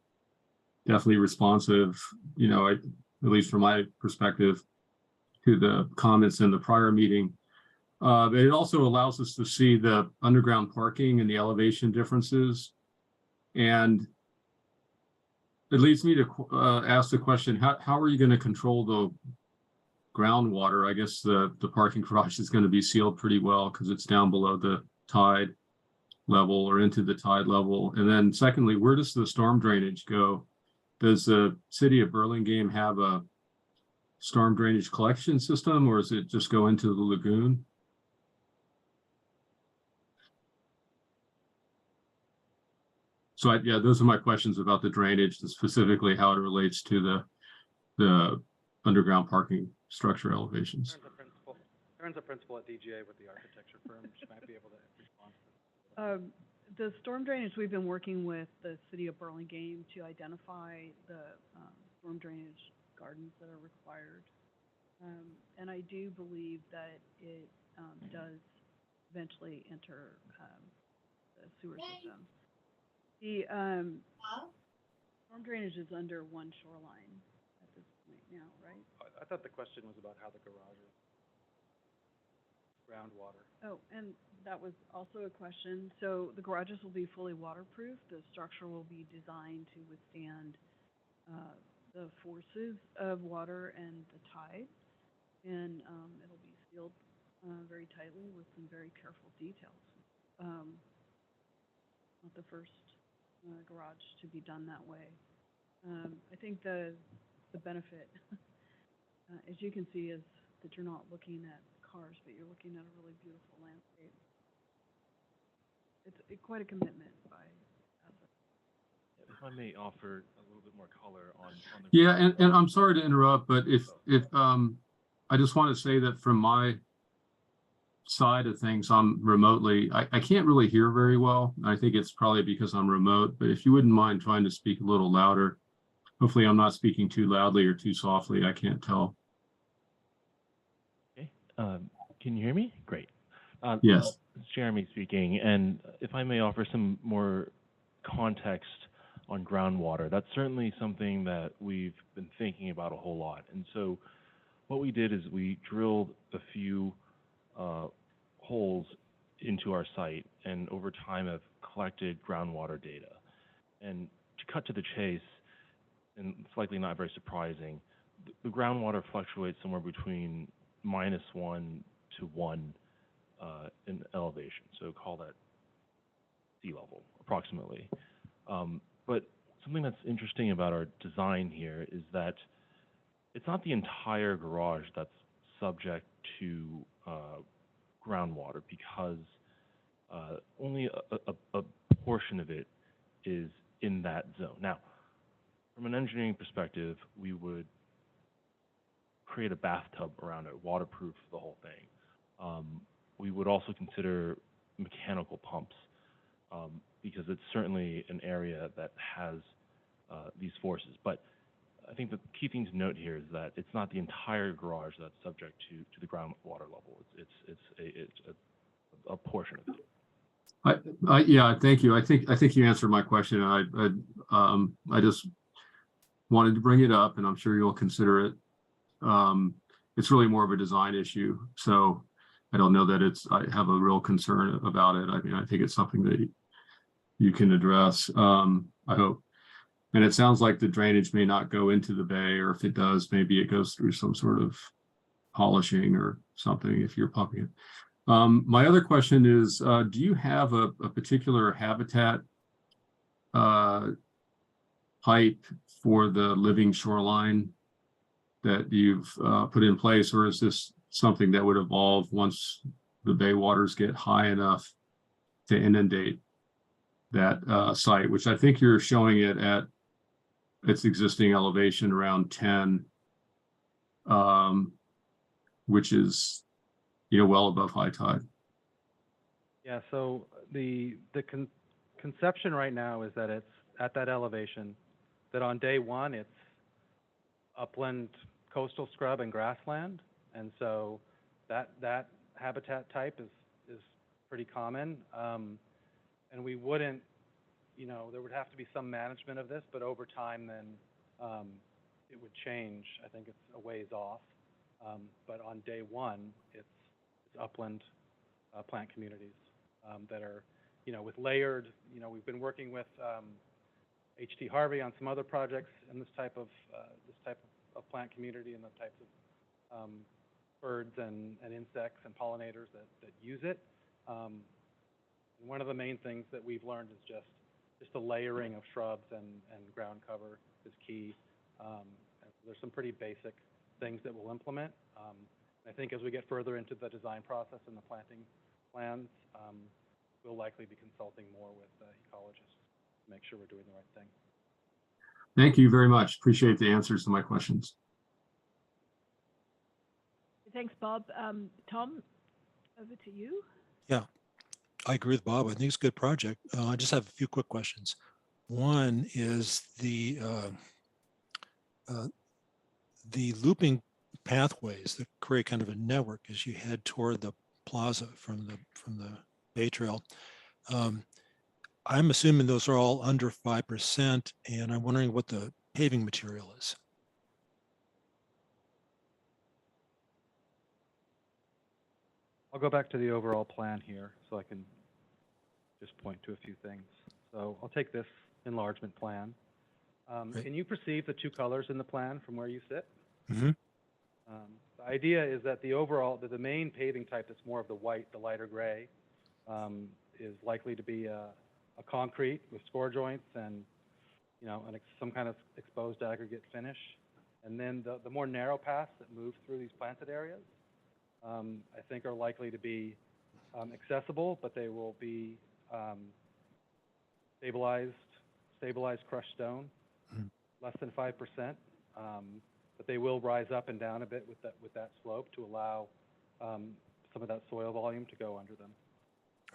[SPEAKER 4] definitely responsive, at least from my perspective, to the comments in the prior meeting. But it also allows us to see the underground parking and the elevation differences. And it leads me to ask the question, how are you going to control the groundwater? I guess the parking garage is going to be sealed pretty well because it's down below the tide level or into the tide level. And then secondly, where does the storm drainage go? Does the city of Burlingame have a storm drainage collection system, or does it just go into the lagoon? So yeah, those are my questions about the drainage, specifically how it relates to the underground parking structure elevations.
[SPEAKER 7] Karen's a principal at DGA with the architecture firm. She might be able to respond to this.
[SPEAKER 8] The storm drainage, we've been working with the city of Burlingame to identify the storm drainage gardens that are required. And I do believe that it does eventually enter the sewer system. The storm drainage is under one shoreline at this point now, right?
[SPEAKER 7] I thought the question was about how the garage is groundwater.
[SPEAKER 8] Oh, and that was also a question. So the garages will be fully waterproof. The structure will be designed to withstand the forces of water and the tide. And it'll be sealed very tightly with some very careful details. Not the first garage to be done that way. I think the benefit, as you can see, is that you're not looking at cars, but you're looking at a really beautiful landscape. It's quite a commitment by us.
[SPEAKER 5] If I may offer a little bit more color on the.
[SPEAKER 4] Yeah, and I'm sorry to interrupt, but if I just want to say that from my side of things, I'm remotely, I can't really hear very well. I think it's probably because I'm remote, but if you wouldn't mind trying to speak a little louder. Hopefully I'm not speaking too loudly or too softly. I can't tell.
[SPEAKER 5] Okay, can you hear me? Great.
[SPEAKER 4] Yes.
[SPEAKER 5] It's Jeremy speaking, and if I may offer some more context on groundwater, that's certainly something that we've been thinking about a whole lot. And so what we did is we drilled a few holes into our site, and over time have collected groundwater data. And to cut to the chase, and it's likely not very surprising, the groundwater fluctuates somewhere between -1 to 1 in elevation. So call that sea level, approximately. But something that's interesting about our design here is that it's not the entire garage that's subject to groundwater, because only a portion of it is in that zone. Now, from an engineering perspective, we would create a bathtub around it, waterproof the whole thing. We would also consider mechanical pumps, because it's certainly an area that has these forces. But I think the key thing to note here is that it's not the entire garage that's subject to the groundwater level. It's a portion of it.
[SPEAKER 4] Yeah, thank you. I think you answered my question. I just wanted to bring it up, and I'm sure you'll consider it. It's really more of a design issue, so I don't know that I have a real concern about it. I mean, I think it's something that you can address, I hope. And it sounds like the drainage may not go into the bay, or if it does, maybe it goes through some sort of polishing or something if you're pumping it. My other question is, do you have a particular habitat height for the living shoreline that you've put in place, or is this something that would evolve once the bay waters get high enough to inundate that site, which I think you're showing it at its existing elevation around 10, which is, well above high tide.
[SPEAKER 7] Yeah, so the conception right now is that it's at that elevation, that on day one, it's upland, coastal scrub and grassland. And so that habitat type is pretty common. And we wouldn't, there would have to be some management of this, but over time then it would change. I think it's a ways off. But on day one, it's upland plant communities that are, with layered, we've been working with H.T. Harvey on some other projects in this type of plant community and the types of birds and insects and pollinators that use it. And one of the main things that we've learned is just the layering of shrubs and ground cover is key. And there's some pretty basic things that we'll implement. I think as we get further into the design process and the planting plans, we'll likely be consulting more with ecologists to make sure we're doing the right thing.
[SPEAKER 4] Thank you very much. Appreciate the answers to my questions.
[SPEAKER 2] Thanks, Bob. Tom, over to you.
[SPEAKER 9] Yeah, I agree with Bob. I think it's a good project. I just have a few quick questions. One is the looping pathways that create kind of a network as you head toward the plaza from the Bay Trail. I'm assuming those are all under 5%, and I'm wondering what the paving material is.
[SPEAKER 7] I'll go back to the overall plan here so I can just point to a few things. So I'll take this enlargement plan. Can you perceive the two colors in the plan from where you sit?
[SPEAKER 9] Mm-hmm.
[SPEAKER 7] The idea is that the main paving type that's more of the white, the lighter gray, is likely to be a concrete with score joints and some kind of exposed aggregate finish. And then the more narrow paths that move through these planted areas, I think are likely to be accessible, but they will be stabilized crushed stone, less than 5%. But they will rise up and down a bit with that slope to allow some of that soil volume to go under them.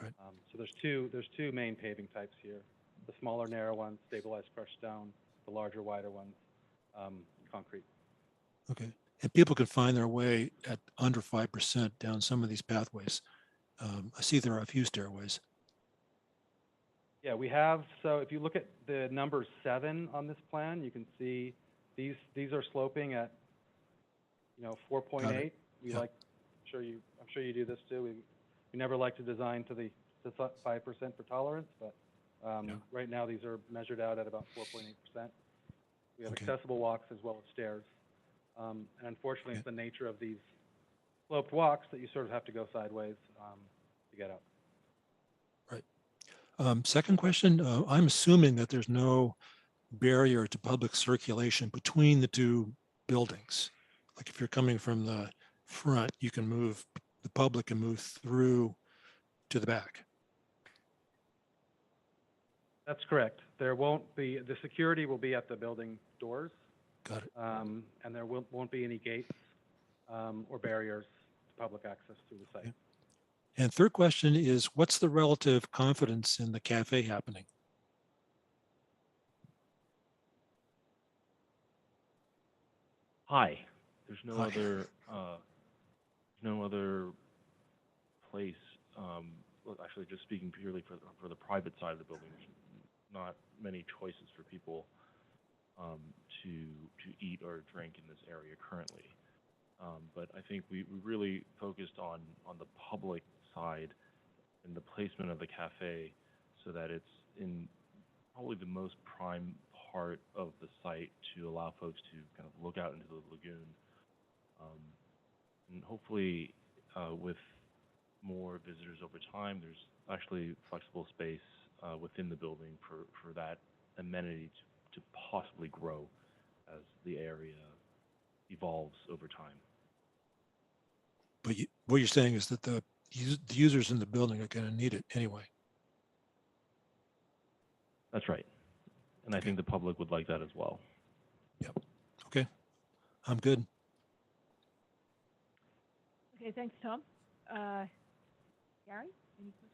[SPEAKER 9] Right.
[SPEAKER 7] So there's two main paving types here: the smaller, narrow ones, stabilized crushed stone; the larger, wider ones, concrete.
[SPEAKER 9] Okay. And people can find their way at under 5% down some of these pathways. I see there are a few stairways.
[SPEAKER 7] Yeah, we have. So if you look at the number 7 on this plan, you can see these are sloping at 4.8. We like. I'm sure you do this too. We never like to design to the 5% for tolerance, but right now these are measured out at about 4.8%. We have accessible walks as well as stairs. And unfortunately, it's the nature of these sloped walks that you sort of have to go sideways to get up.
[SPEAKER 9] Right. Second question, I'm assuming that there's no barrier to public circulation between the two buildings. Like if you're coming from the front, the public can move through to the back.
[SPEAKER 7] That's correct. There won't be, the security will be at the building doors.
[SPEAKER 9] Got it.
[SPEAKER 7] And there won't be any gates or barriers to public access to the site.
[SPEAKER 9] Okay. And third question is, what's the relative confidence in the cafe happening?
[SPEAKER 5] High. There's no
[SPEAKER 9] High.
[SPEAKER 5] other place. Well, actually, just speaking purely for the private side of the building, there's not many choices for people to eat or drink in this area currently. But I think we really focused on the public side and the placement of the cafe so that it's in probably the most prime part of the site to allow folks to kind of look out into the lagoon. And hopefully with more visitors over time, there's actually flexible space within the building for that amenity to possibly grow as the area evolves over time.
[SPEAKER 9] But what you're saying is that the users in the building are going to need it anyway.
[SPEAKER 5] That's right. And I think the public would like that as well.
[SPEAKER 9] Yep. Okay. I'm good.
[SPEAKER 2] Okay, thanks, Tom. Gary, any questions?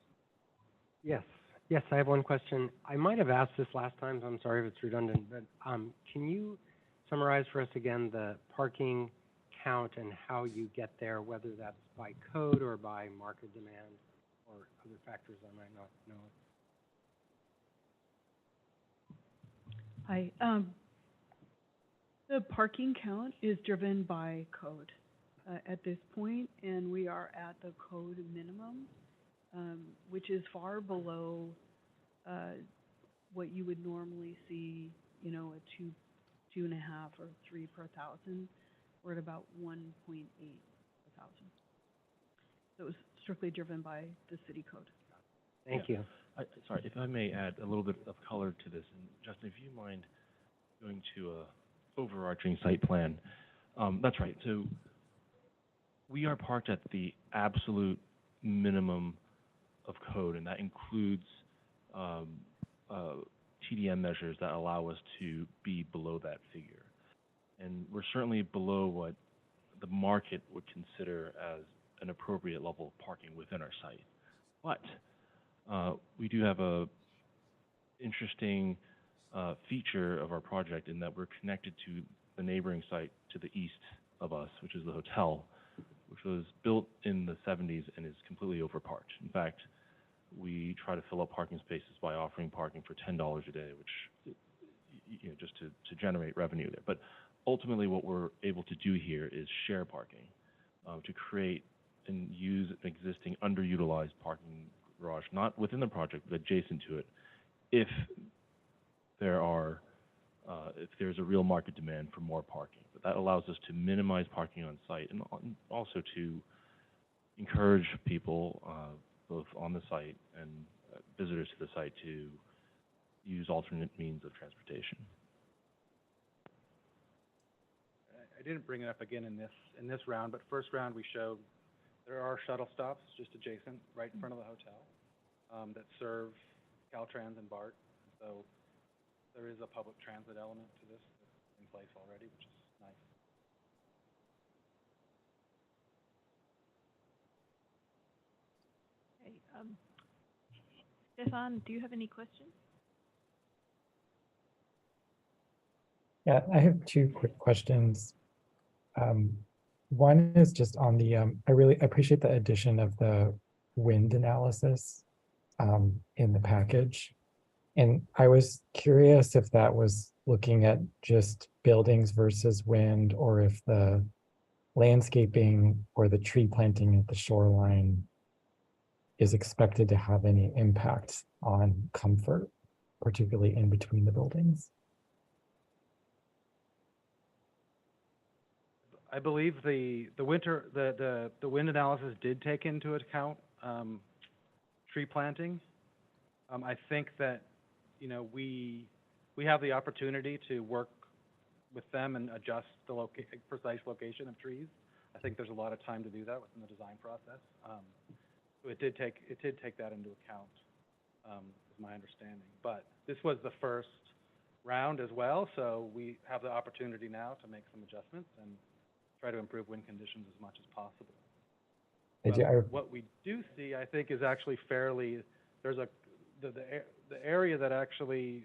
[SPEAKER 3] Yes.
[SPEAKER 10] Yes, I have one question. I might have asked this last time, so I'm sorry if it's redundant, but can you summarize for us again the parking count and how you get there, whether that's by code or by market demand or other factors I might not know?
[SPEAKER 8] Hi. The parking count is driven by code at this point, and we are at the code minimum, which is far below what you would normally see, you know, a 2.5 or 3 per thousand. We're at about 1.8 per thousand. So it was strictly driven by the city code.
[SPEAKER 10] Thank you.
[SPEAKER 5] Sorry, if I may add a little bit of color to this, and Justin, if you mind going to a overarching site plan. That's right. So we are parked at the absolute minimum of code, and that includes TDM measures that allow us to be below that figure. And we're certainly below what the market would consider as an appropriate level of parking within our site. But we do have a interesting feature of our project in that we're connected to the neighboring site to the east of us, which is the hotel, which was built in the 70s and is completely overparked. In fact, we try to fill up parking spaces by offering parking for $10 a day, which, you know, just to generate revenue there. But ultimately, what we're able to do here is share parking to create and use an existing underutilized parking garage, not within the project, but adjacent to it, if there's a real market demand for more parking. But that allows us to minimize parking on site and also to encourage people, both on the site and visitors to the site, to use alternate means of transportation.
[SPEAKER 7] I didn't bring it up again in this round, but first round we showed there are shuttle stops just adjacent, right in front of the hotel, that serve Caltrans and BART. So there is a public transit element to this that's in place already, which is nice.
[SPEAKER 2] Okay, Stefan, do you have any questions?
[SPEAKER 11] Yeah, I have two quick questions. One is just on the, I really appreciate the addition of the wind analysis in the package. And I was curious if that was looking at just buildings versus wind, or if the landscaping or the tree planting at the shoreline is expected to have any impact on comfort, particularly in between the buildings.
[SPEAKER 7] I believe the wind analysis did take into account tree planting. I think that, you know, we have the opportunity to work with them and adjust the precise location of trees. I think there's a lot of time to do that within the design process. So it did take that into account, is my understanding. But this was the first round as well, so we have the opportunity now to make some adjustments and try to improve wind conditions as much as possible. What we do see, I think, is actually fairly, there's the area that actually,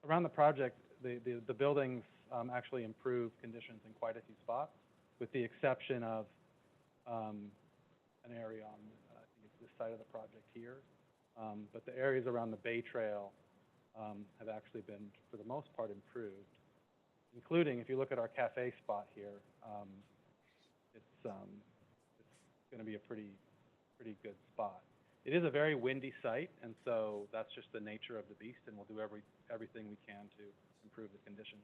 [SPEAKER 7] around the project, the buildings actually improve conditions in quite a few spots, with the exception of an area on, I think it's this side of the project here. But the areas around the Bay Trail have actually been, for the most part, improved, including, if you look at our cafe spot here, it's going to be a pretty good spot. It is a very windy site, and so that's just the nature of the beast, and we'll do everything we can to improve the conditions.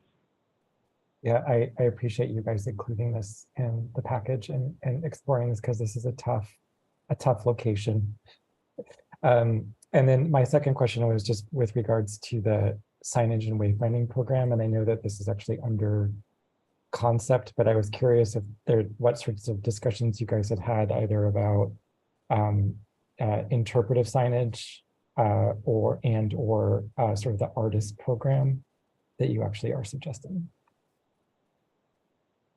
[SPEAKER 11] Yeah, I appreciate you guys including this in the package and exploring this, because this is a tough location. And then my second question was just with regards to the signage and wayfinding program, and I know that this is actually under concept, but I was curious if what sorts of discussions you guys had either about interpretive signage or sort of the artist program that you actually are suggesting.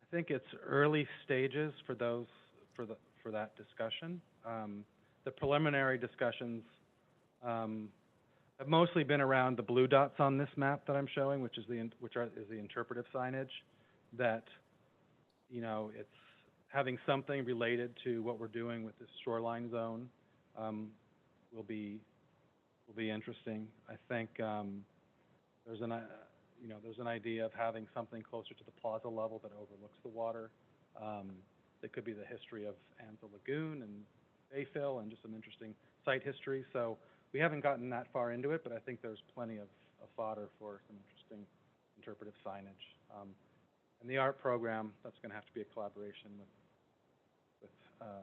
[SPEAKER 7] I think it's early stages for that discussion. the preliminary discussions have mostly been around the blue dots on this map that I'm showing, which is the interpretive signage. That, you know, it's having something related to what we're doing with this shoreline zone will be interesting. I think there's an idea of having something closer to the plaza level that overlooks the water. That could be the history of Anza Lagoon and Bayfill and just some interesting site history. So we haven't gotten that far into it, but I think there's plenty of fodder for some interesting interpretive signage. And the art program, that's going to have to be a collaboration with a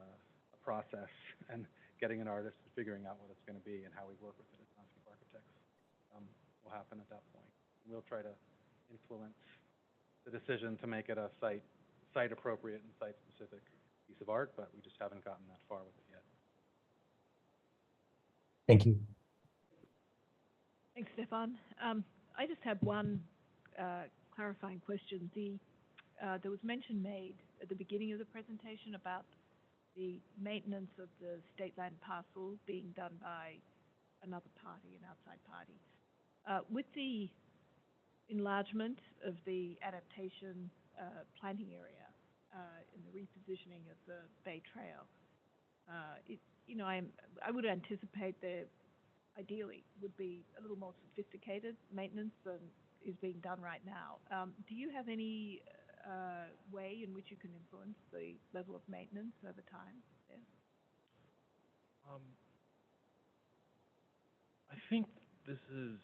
[SPEAKER 7] process and getting an artist and figuring out what it's going to be and how we work with it as landscape architects will happen at that point. We'll try to influence the decision to make it a site appropriate and site specific piece of art, but we just haven't gotten that far with it yet.
[SPEAKER 11] Thank you.
[SPEAKER 2] Thanks, Stefan. I just have one clarifying question. There was mention made at the beginning of the presentation about the maintenance of the state land parcel being done by another party, an outside party. With the enlargement of the adaptation planting area and the repositioning of the Bay Trail, I would anticipate there ideally would be a little more sophisticated maintenance than is being done right now. Do you have any way in which you can influence the level of maintenance over time there?
[SPEAKER 5] I think this is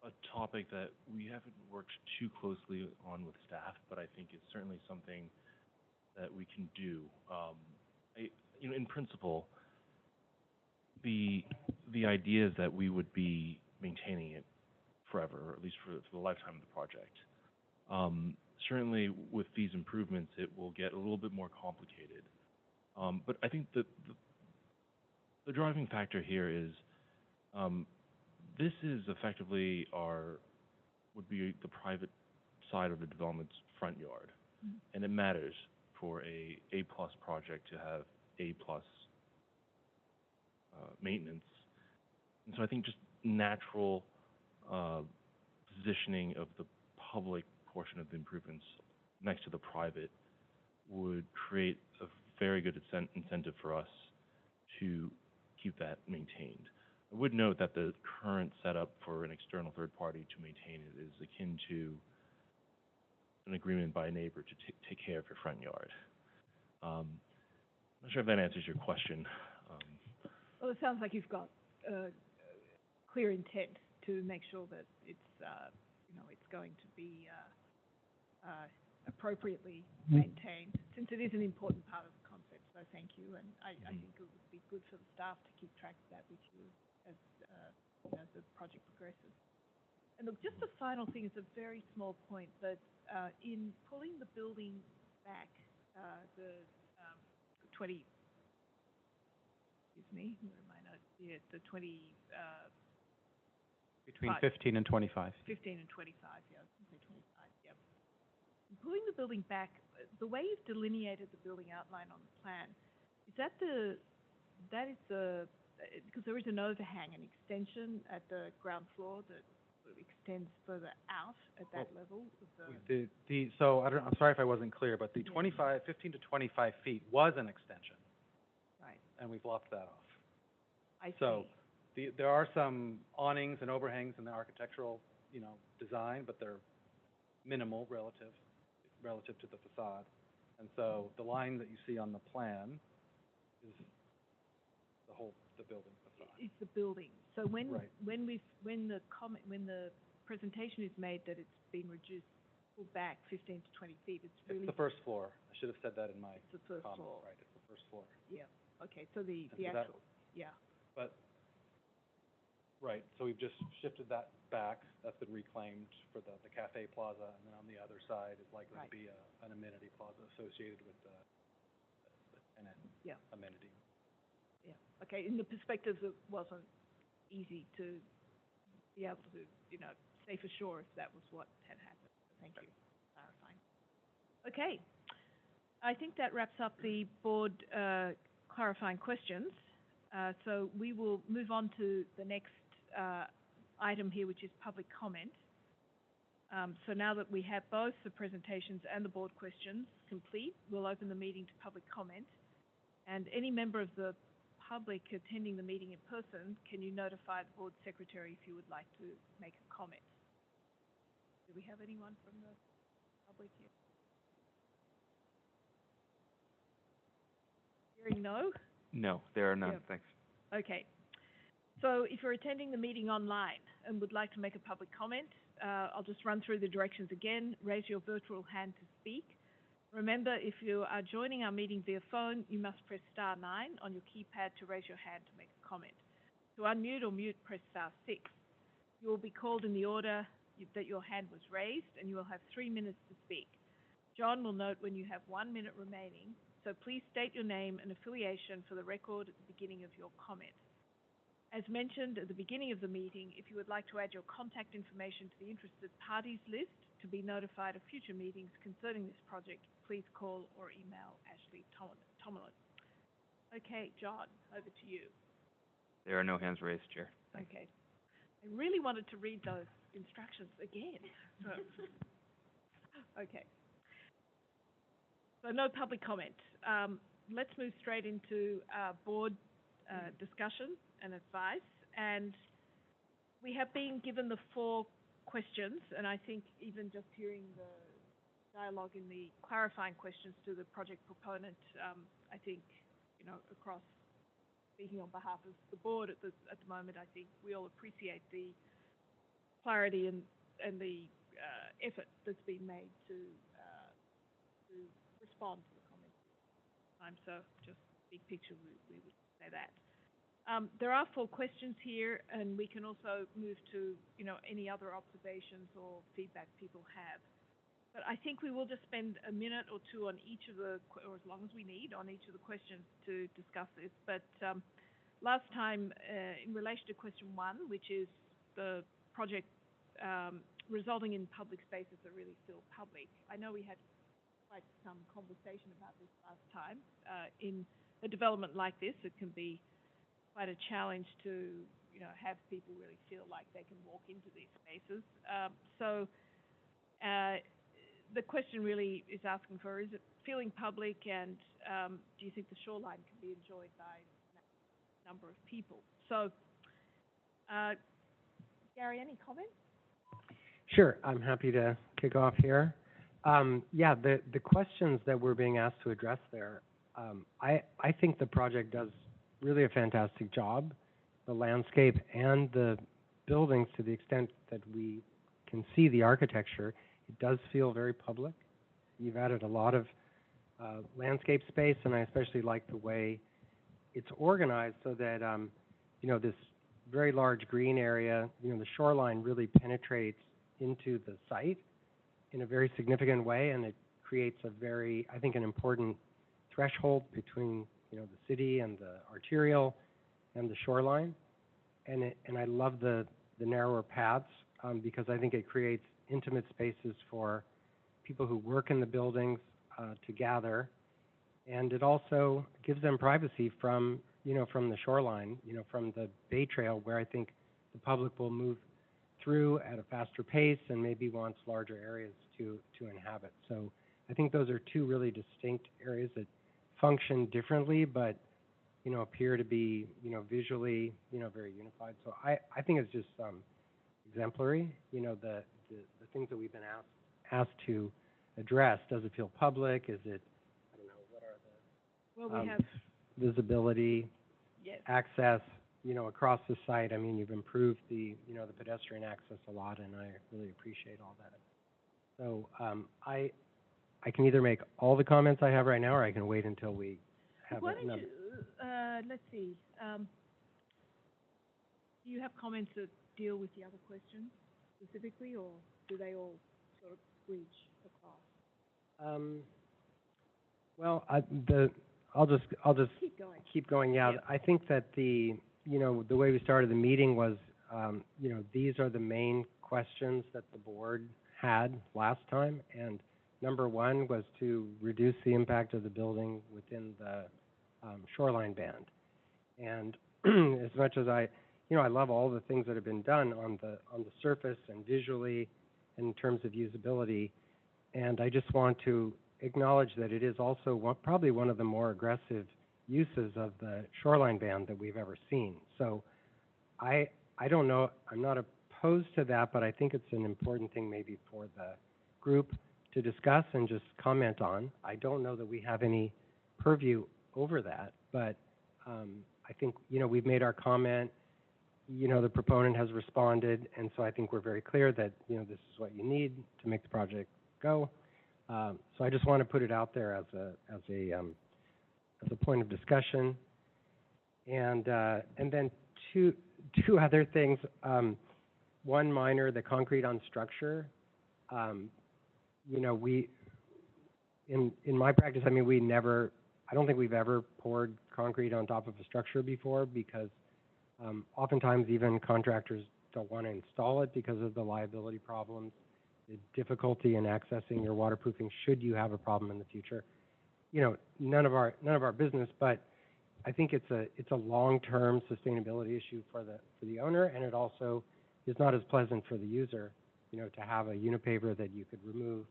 [SPEAKER 5] a topic that we haven't worked too closely on with staff, but I think it's certainly something that we can do. In principle, the idea is that we would be maintaining it forever, or at least for the lifetime of the project. Certainly, with these improvements, it will get a little bit more complicated. But I think the driving factor here is this is effectively would be the private side of the development's front yard, and it matters for a A+ project to have A+ maintenance. And so I think just natural positioning of the public portion of the improvements next to the private would create a very good incentive for us to keep that maintained. I would note that the current setup for an external third party to maintain it is akin to an agreement by a neighbor to take care of your front yard. I'm not sure if that answers your question.
[SPEAKER 2] Well, it sounds like you've got clear intent to make sure that it's it's going to be appropriately maintaed, since it is an important part of the concept. So thank you, and I think it would be good for the staff to keep track of that with you as the project progresses. And look, just a final thing, it's a very small point, but in pulling the building back, the 20, excuse me, where am I not? Yeah, the 20.
[SPEAKER 7] Between 15 and 25.
[SPEAKER 2] 15 and 25, yeah, I was going to say 25, yeah. Pulling the building back, the way you've delineated the building outline on the plan, because there is an overhang, an extension at the ground floor that sort of extends further out at that level.
[SPEAKER 7] So I'm sorry if I wasn't clear, but the 15 to 25 feet was an extension.
[SPEAKER 2] Right.
[SPEAKER 7] And we've lopped that off.
[SPEAKER 2] I see.
[SPEAKER 7] So there are some awnings and overhangs in the architectural, design, but they're minimal relative to the facade. And so the line that you see on the plan is the building facade.
[SPEAKER 2] It's the building. So when
[SPEAKER 7] Right.
[SPEAKER 2] when the presentation is made that it's been pulled back 15 to 20 feet, it's really
[SPEAKER 7] It's the first floor. I should have said that in my
[SPEAKER 2] it's the first
[SPEAKER 7] comment.
[SPEAKER 2] floor.
[SPEAKER 7] Right, it's the first floor.
[SPEAKER 2] Yeah. Okay. So the
[SPEAKER 7] And so that-
[SPEAKER 2] actual, yeah.
[SPEAKER 7] But, right, so we've just shifted that back. That's been reclaimed for the Cafe Plaza, and then on the other side is likely to be an amenity plaza associated with the tenant amenity.
[SPEAKER 2] Yeah. Okay. In the perspective, it wasn't easy to be able to, say for sure if that was what had happened. Thank you for clarifying. Okay. I think that wraps up the board clarifying questions. So we will move on to the next item here, which is public comment. So now that we have both the presentations and the board questions complete, we'll open the meeting to public comment. And any member of the public attending the meeting in person, can you notify the board secretary if you would like to make a comment? Do we have anyone from the public here? Hearing no?
[SPEAKER 12] No, there are none,
[SPEAKER 2] Yep.
[SPEAKER 12] thanks.
[SPEAKER 2] Okay. So if you're attending the meeting online and would like to make a public comment, I'll just run through the directions again. Raise your virtual hand to speak. Remember, if you are joining our meeting via phone, you must press *9 on your keypad to raise your hand to make a comment. To unmute or mute, press *6. You will be called in the order that your hand was raised, and you will have 3 minutes to speak. John will note when you have 1 minute remaining, so please state your name and affiliation for the record at the beginning of your comment. As mentioned at the beginning of the meeting, if you would like to add your contact information to the interested parties list to be notified of future meetings concerning this project, please call or email Ashley Tomlin. Okay, John, over to you.
[SPEAKER 12] There are no hands raised, Chair.
[SPEAKER 2] Okay. I really wanted to read those instructions again. Okay. So no public comment. Let's move straight into board discussion and advice. And we have been given the 4 questions, and I think even just hearing the dialogue in the clarifying questions to the project proponent, I think, you know, across speaking on behalf of the board at the moment, I think we all appreciate the clarity and the effort that's been made to respond to the comments. So just big picture, we would say that. There are 4 questions here, and we can also move to, you know, any other observations or feedback people have. But I think we will just spend a minute or 2 on each of the, or as long as we need, on each of the questions to discuss this. But last time, in relation to question 1, which is the project resulting in public spaces that really feel public, I know we had quite some conversation about this last time. In a development like this, it can be quite a challenge to, you know, have people really feel like they can walk into these spaces. So the question really is asking for, is it feeling public, and do you think the shoreline can be enjoyed by a number of people? So, Gary, any comments?
[SPEAKER 10] Sure, I'm happy to kick off here. Yeah, the questions that we're being asked to address there, I think the project does really a fantastic job. The landscape and the buildings, to the extent that we can see the architecture, it does feel very public. You've added a lot of landscape space, and I especially like the way it's organized so that, you know, this very large green area, you know, the shoreline really penetrates into the site in a very significant way, and it creates a very, I think, an important threshold between, you know, the city and the arterial and the shoreline. And I love the narrower paths because I think it creates intimate spaces for people who work in the buildings to gather, and it also gives them privacy from, you know, from the shoreline, you know, from the Bay Trail, where I think the public will move through at a faster pace and maybe wants larger areas to inhabit. So I think those are 2 really distinct areas that function differently, but, you know, appear to be, you know, visually, you know, very unified. So I think it's just exemplary. You know, the things that we've been asked to address. Does it feel public? Is it, I don't know, what are the
[SPEAKER 2] Well, we have
[SPEAKER 10] visibility,
[SPEAKER 2] yes.
[SPEAKER 10] access, you know, across the site? I mean, you've improved the, you know, the pedestrian access a lot, and I really appreciate all that. So I can either make all the comments I have right now, or I can wait until we have
[SPEAKER 2] Why don't
[SPEAKER 10] another.
[SPEAKER 2] you, let's see, do you have comments that deal with the other questions specifically, or do they all sort of bridge across?
[SPEAKER 10] Well, I'll just
[SPEAKER 2] Keep going.
[SPEAKER 10] Yeah,
[SPEAKER 2] Yep.
[SPEAKER 10] I think that you know, the way we started the meeting was, you know, these are the main questions that the board had last time, and number 1 was to reduce the impact of the building within the shoreline band. And as much as I love all the things that have been done on the surface and visually in terms of usability, and I just want to acknowledge that it is also probably one of the more aggressive uses of the shoreline ban that we've ever seen. So I don't know, I'm not opposed to that, but I think it's an important thing maybe for the group to discuss and just comment on. I don't know that we have any purview over that, but I think, we've made our comment, the proponent has responded, and so I think we're very clear that, this is what you need to make the project go. So I just want to put it out there as a point of discussion. And then two other things. One minor, the concrete on structure. We in my practice, I don't think we've ever poured concrete on top of a structure before, because oftentimes even contractors don't want to install it because of the liability problems, the difficulty in accessing your waterproofing should you have a problem in the future. None of our business, but I think it's a long-term sustainability issue for the owner, and it also is not as pleasant for the user, to have a unipaver that you could remove,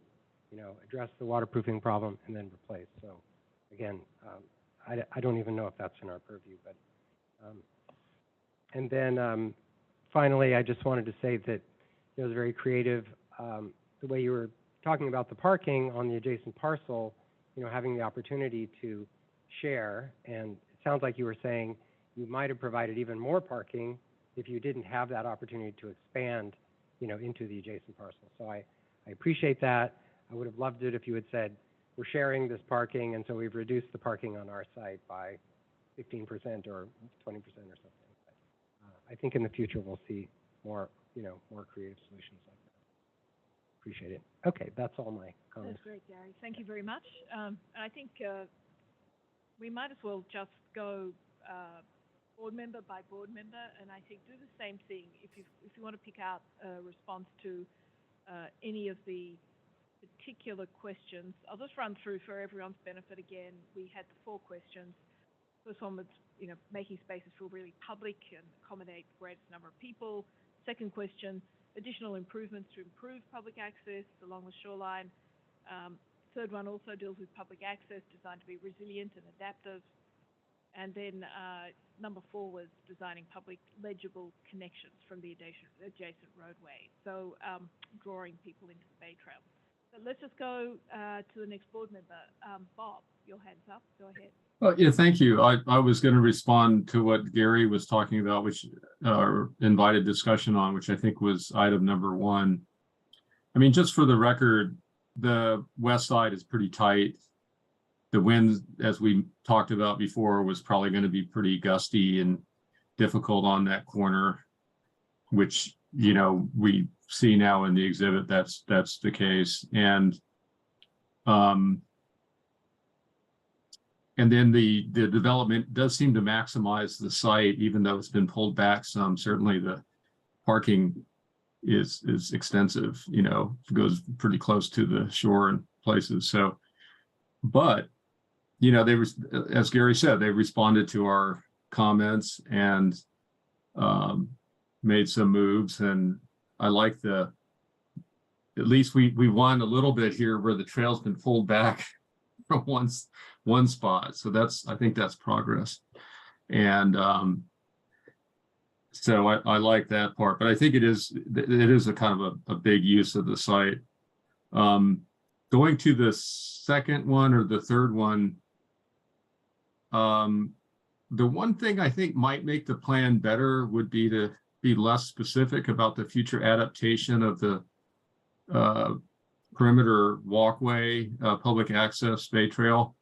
[SPEAKER 10] address the waterproofing problem and then replace. So again, I don't even know if that's in our purview, but and then finally, I just wanted to say that it was very creative, the way you were talking about the parking on the adjacent parcel, having the opportunity to share, and it sounds like you were saying you might have provided even more parking if you didn't have that opportunity to expand, into the adjacent parcel. So I appreciate that. I would have loved it if you had said, we're sharing this parking, and so we've reduced the parking on our site by 15% or 20% or something. But, I think in the future we'll see more, more creative solutions like that. Appreciate it. Okay, that's all my comments.
[SPEAKER 2] That's great, Gary. Thank you very much. And I think we might as well just go board member by board member, and I think do the same thing. If you want to pick out a response to any of the particular questions, I'll just run through for everyone's benefit again. We had the 4 questions. First one was, making spaces feel really public and accommodate the greatest number of people. Second question, additional improvements to improve public access along the shoreline. Third one also deals with public access designed to be resilient and adaptive. And then number 4 was designing public legible connections from the adjacent roadway. So drawing people into the Bay Trail. So let's just go to the next board member. Bob, your hand's up. Go ahead.
[SPEAKER 4] Well, yeah, thank you. I was going to respond to what Gary was talking about, which invited discussion on, which I think was item number 1. I mean, just for the record, the west side is pretty tight. The wind, as we talked about before, was probably going to be pretty gusty and difficult on that corner, which, we see now in the exhibit, that's the case. And then the development does seem to maximize the site, even though it's been pulled back some. Certainly the parking is extensive, it goes pretty close to the shore in places. So, but, they were, as Gary said, they responded to our comments and made some moves. And I like at least we won a little bit here where the trail's been pulled back from one spot. So I think that's progress. And so I like that part, but I think it is a kind of a big use of the site. Going to the second one or the third one, the one thing I think might make the plan better would be to be less specific about the future adaptation of the perimeter walkway, public access Bay Trail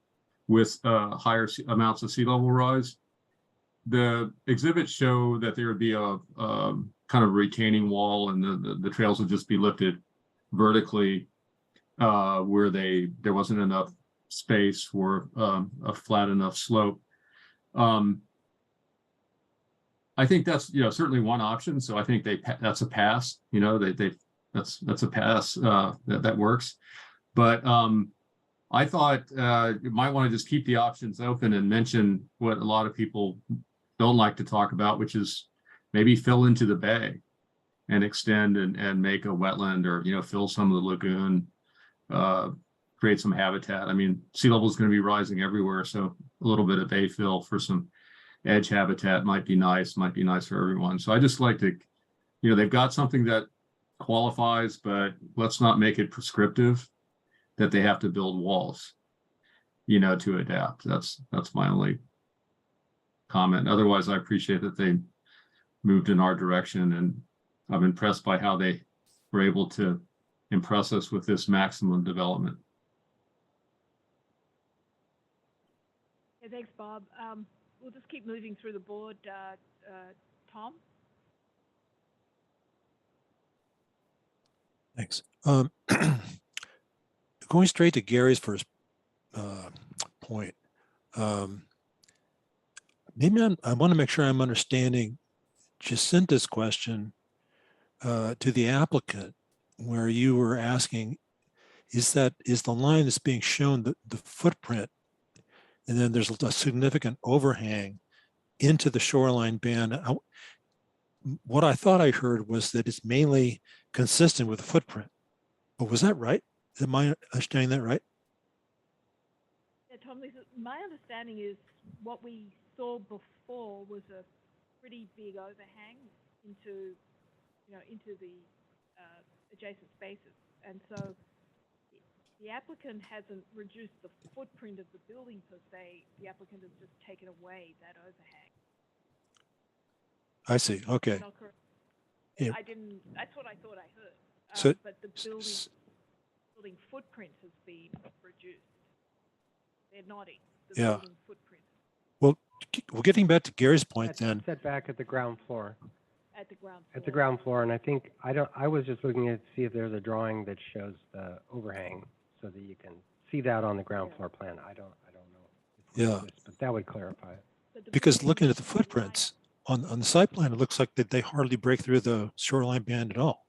[SPEAKER 4] with higher amounts of sea level rise. The exhibits show that there would be a kind of retaining wall, and the trails would just be lifted vertically where there wasn't enough space for a flat enough slope. I think that's certainly one option. So I think that's a pass. That's a pass that works. But I thought you might want to just keep the options open and mention what a lot of people don't like to talk about, which is maybe fill into the bay and extend and make a wetland, or, you know, fill some of the lagoon, create some habitat. I mean, sea level is going to be rising everywhere, so a little bit of bay fill for some edge habitat might be nice for everyone. So I just like to, you know, they've got something that qualifies, but let's not make it prescriptive that they have to build walls, you know, to adapt. That's my only comment. Otherwise, I appreciate that they moved in our direction, and I'm impressed by how they were able to impress us with this maximum development.
[SPEAKER 2] Yeah, thanks, Bob. We'll just keep moving through the board. Tom?
[SPEAKER 9] Thanks. Going straight to Gary's first point, maybe I want to make sure I'm understanding Jacinta's question to the applicant, where you were asking, is the line that's being shown the footprint, and then there's a significant overhang into the shoreline band? What I thought I heard was that it's mainly consistent with the footprint. But was that right? Am I understanding that right?
[SPEAKER 2] Yeah, Tom, my understanding is what we saw before was a pretty big overhang into the adjacent spaces. And so the applicant hasn't reduced the footprint of the building per se. The applicant has just taken away that overhang.
[SPEAKER 9] I see. Okay. Yeah.
[SPEAKER 2] That's what I thought I heard.
[SPEAKER 9] So,
[SPEAKER 2] but the building footprint has been reduced. They're nodding. The building footprint.
[SPEAKER 9] Well, getting back to Gary's point then.
[SPEAKER 10] Set back at the ground floor.
[SPEAKER 2] At the ground floor.
[SPEAKER 10] At the ground floor, and I think, I was just looking to see if there's a drawing that shows the overhang so that you can see that on the ground floor plan. I don't know.
[SPEAKER 9] Yeah.
[SPEAKER 10] But that would clarify it.
[SPEAKER 9] Because looking at the footprints on the site plan, it looks like that they hardly break through the shoreline band at all.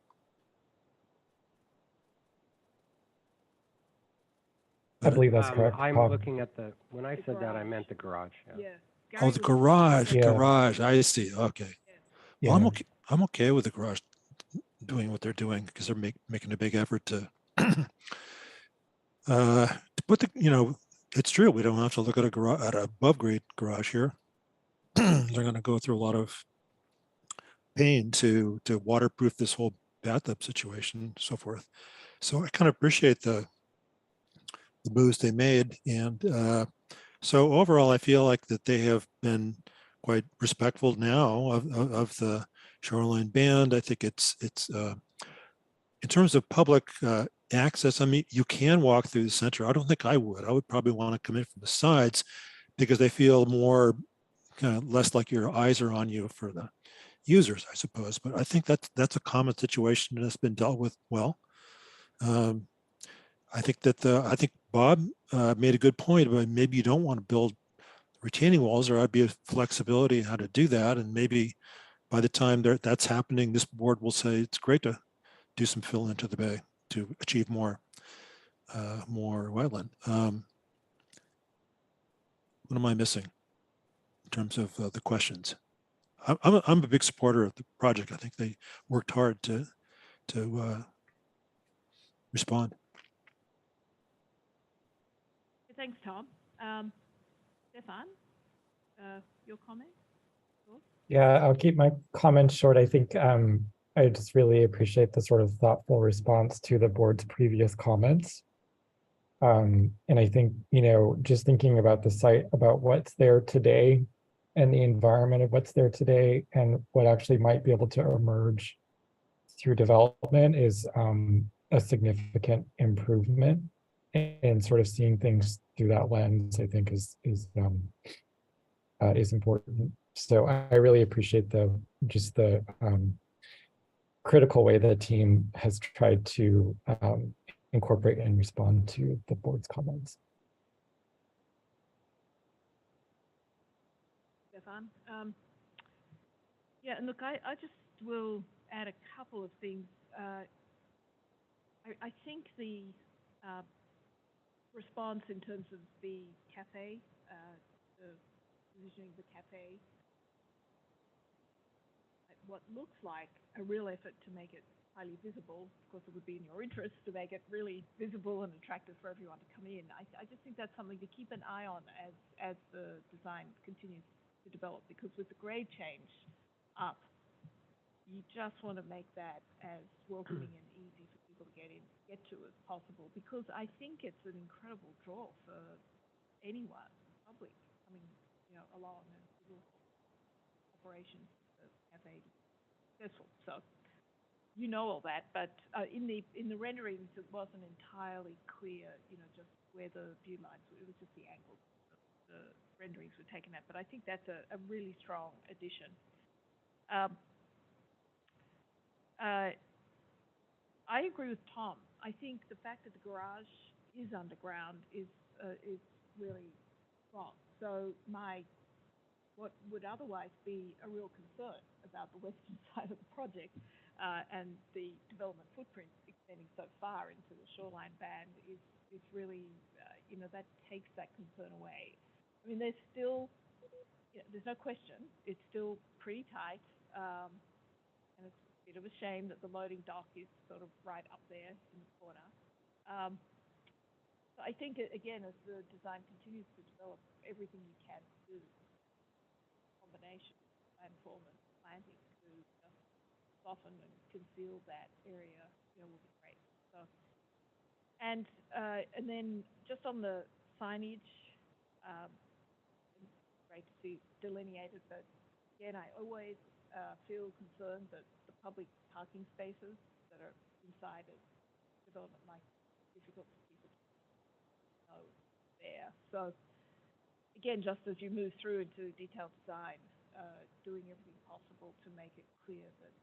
[SPEAKER 11] I believe that's correct.
[SPEAKER 10] I'm
[SPEAKER 11] Bob.
[SPEAKER 10] looking at when I said that, I meant the garage.
[SPEAKER 2] Yeah.
[SPEAKER 9] Oh, the garage,
[SPEAKER 11] Yeah.
[SPEAKER 9] garage. I see. Okay. Well,
[SPEAKER 11] Yeah.
[SPEAKER 9] I'm okay with the garage doing what they're doing, because they're making a big effort to put the, you know, it's true. We don't have to look at at an above grade garage here. They're going to go through a lot of pain to waterproof this whole bathtub situation and so forth. So I kind of appreciate the moves they made. And so overall, I feel like that they have been quite respectful now of the shoreline band. I think it's in terms of public access, I mean, you can walk through the center. I don't think I would. I would probably want to come in from the sides, because they feel more kind of less like your eyes are on you for the users, I suppose. But I think that's a common situation that's been dealt with well. I think Bob made a good point about maybe you don't want to build retaining walls. There ought to be a flexibility in how to do that, and maybe by the time that's happening, this board will say it's great to do some fill into the bay to achieve more wetland. What am I missing in terms of the questions? I'm a big supporter of the project. I think they worked hard to respond.
[SPEAKER 2] Thanks, Tom. Stefan, your comment?
[SPEAKER 11] Yeah, I'll keep my comments short. I think I just really appreciate the sort of thoughtful response to the board's previous comments. And I think, you know, just thinking about the site, about what's there today and the environment of what's there today and what actually might be able to emerge through development is a significant improvement. And sort of seeing things through that lens, I think is important. So I really appreciate the critical way the team has tried to incorporate and respond to the board's comments.
[SPEAKER 2] Stefan. Yeah, and look, I just will add a couple of things. I think the response in terms of the cafe, the positioning of the cafe, what looks like a real effort to make it highly visible. Of course, it would be in your interest to make it really visible and attractive for everyone to come in. I just think that's something to keep an eye on as the design continues to develop, because with the grade change up, you just want to make that as welcoming and easy for people to get to as possible, because I think it's an incredible draw for anyone, public, coming, along and civil operations of cafe successful. So you know all that, but in the renderings, it wasn't entirely clear, just where the view lines were. It was just the angle the renderings were taken at. But I think that's a really strong addition. I agree with Tom. I think the fact that the garage is underground is really wrong. So what would otherwise be a real concern about the western side of the project and the development footprint extending so far into the shoreline band is really, that takes that concern away. I mean, there's still, there's no question, it's still pretty tight, and it's a bit of a shame that the loading dock is sort of right up there in the corner. So I think, again, as the design continues to develop, everything you can do, combination of landform and planting to just soften and conceal that area, will be great. So, and then just on the signage, great to see delineated, but again, I always feel concerned that the public parking spaces that are inside a development like difficult for people to know there. So again, just as you move through into detailed design, doing everything possible to make it clear that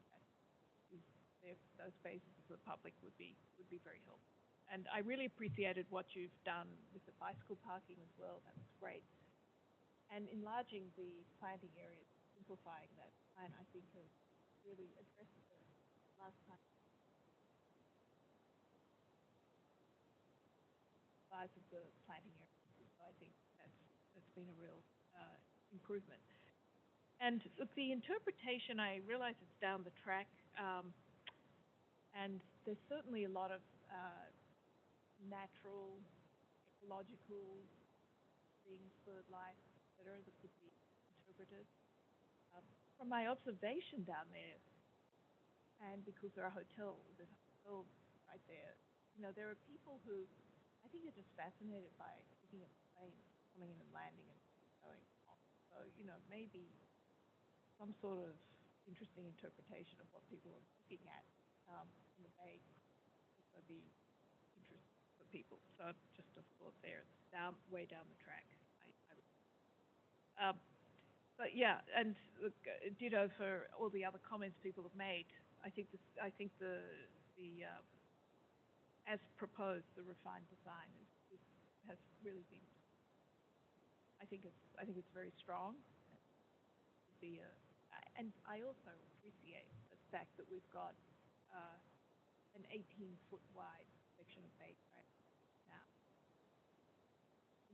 [SPEAKER 2] those spaces for the public would be very helpful. And I really appreciated what you've done with the bicycle parking as well. That was great. And enlarging the planting areas, simplifying that plan, I think has really addressed the last time size of the planting area. So I think that's been a real improvement. And look, the interpretation, I realize it's down the track, and there's certainly a lot of natural, ecological things, bird life, etc., that could be interpreted. From my observation down there, and because there's a hotel right there, there are people who I think are just fascinated by looking at the planes coming in and landing and going on. So, maybe some sort of interesting interpretation of what people are looking at in the bay would be interesting for people. So just a thought there. It's way down the track. But yeah, and look, ditto for all the other comments people have made. I think the as proposed, the refined design has really been. I think it's very strong. And I also appreciate the fact that we've got an 18-foot wide section of bay right now.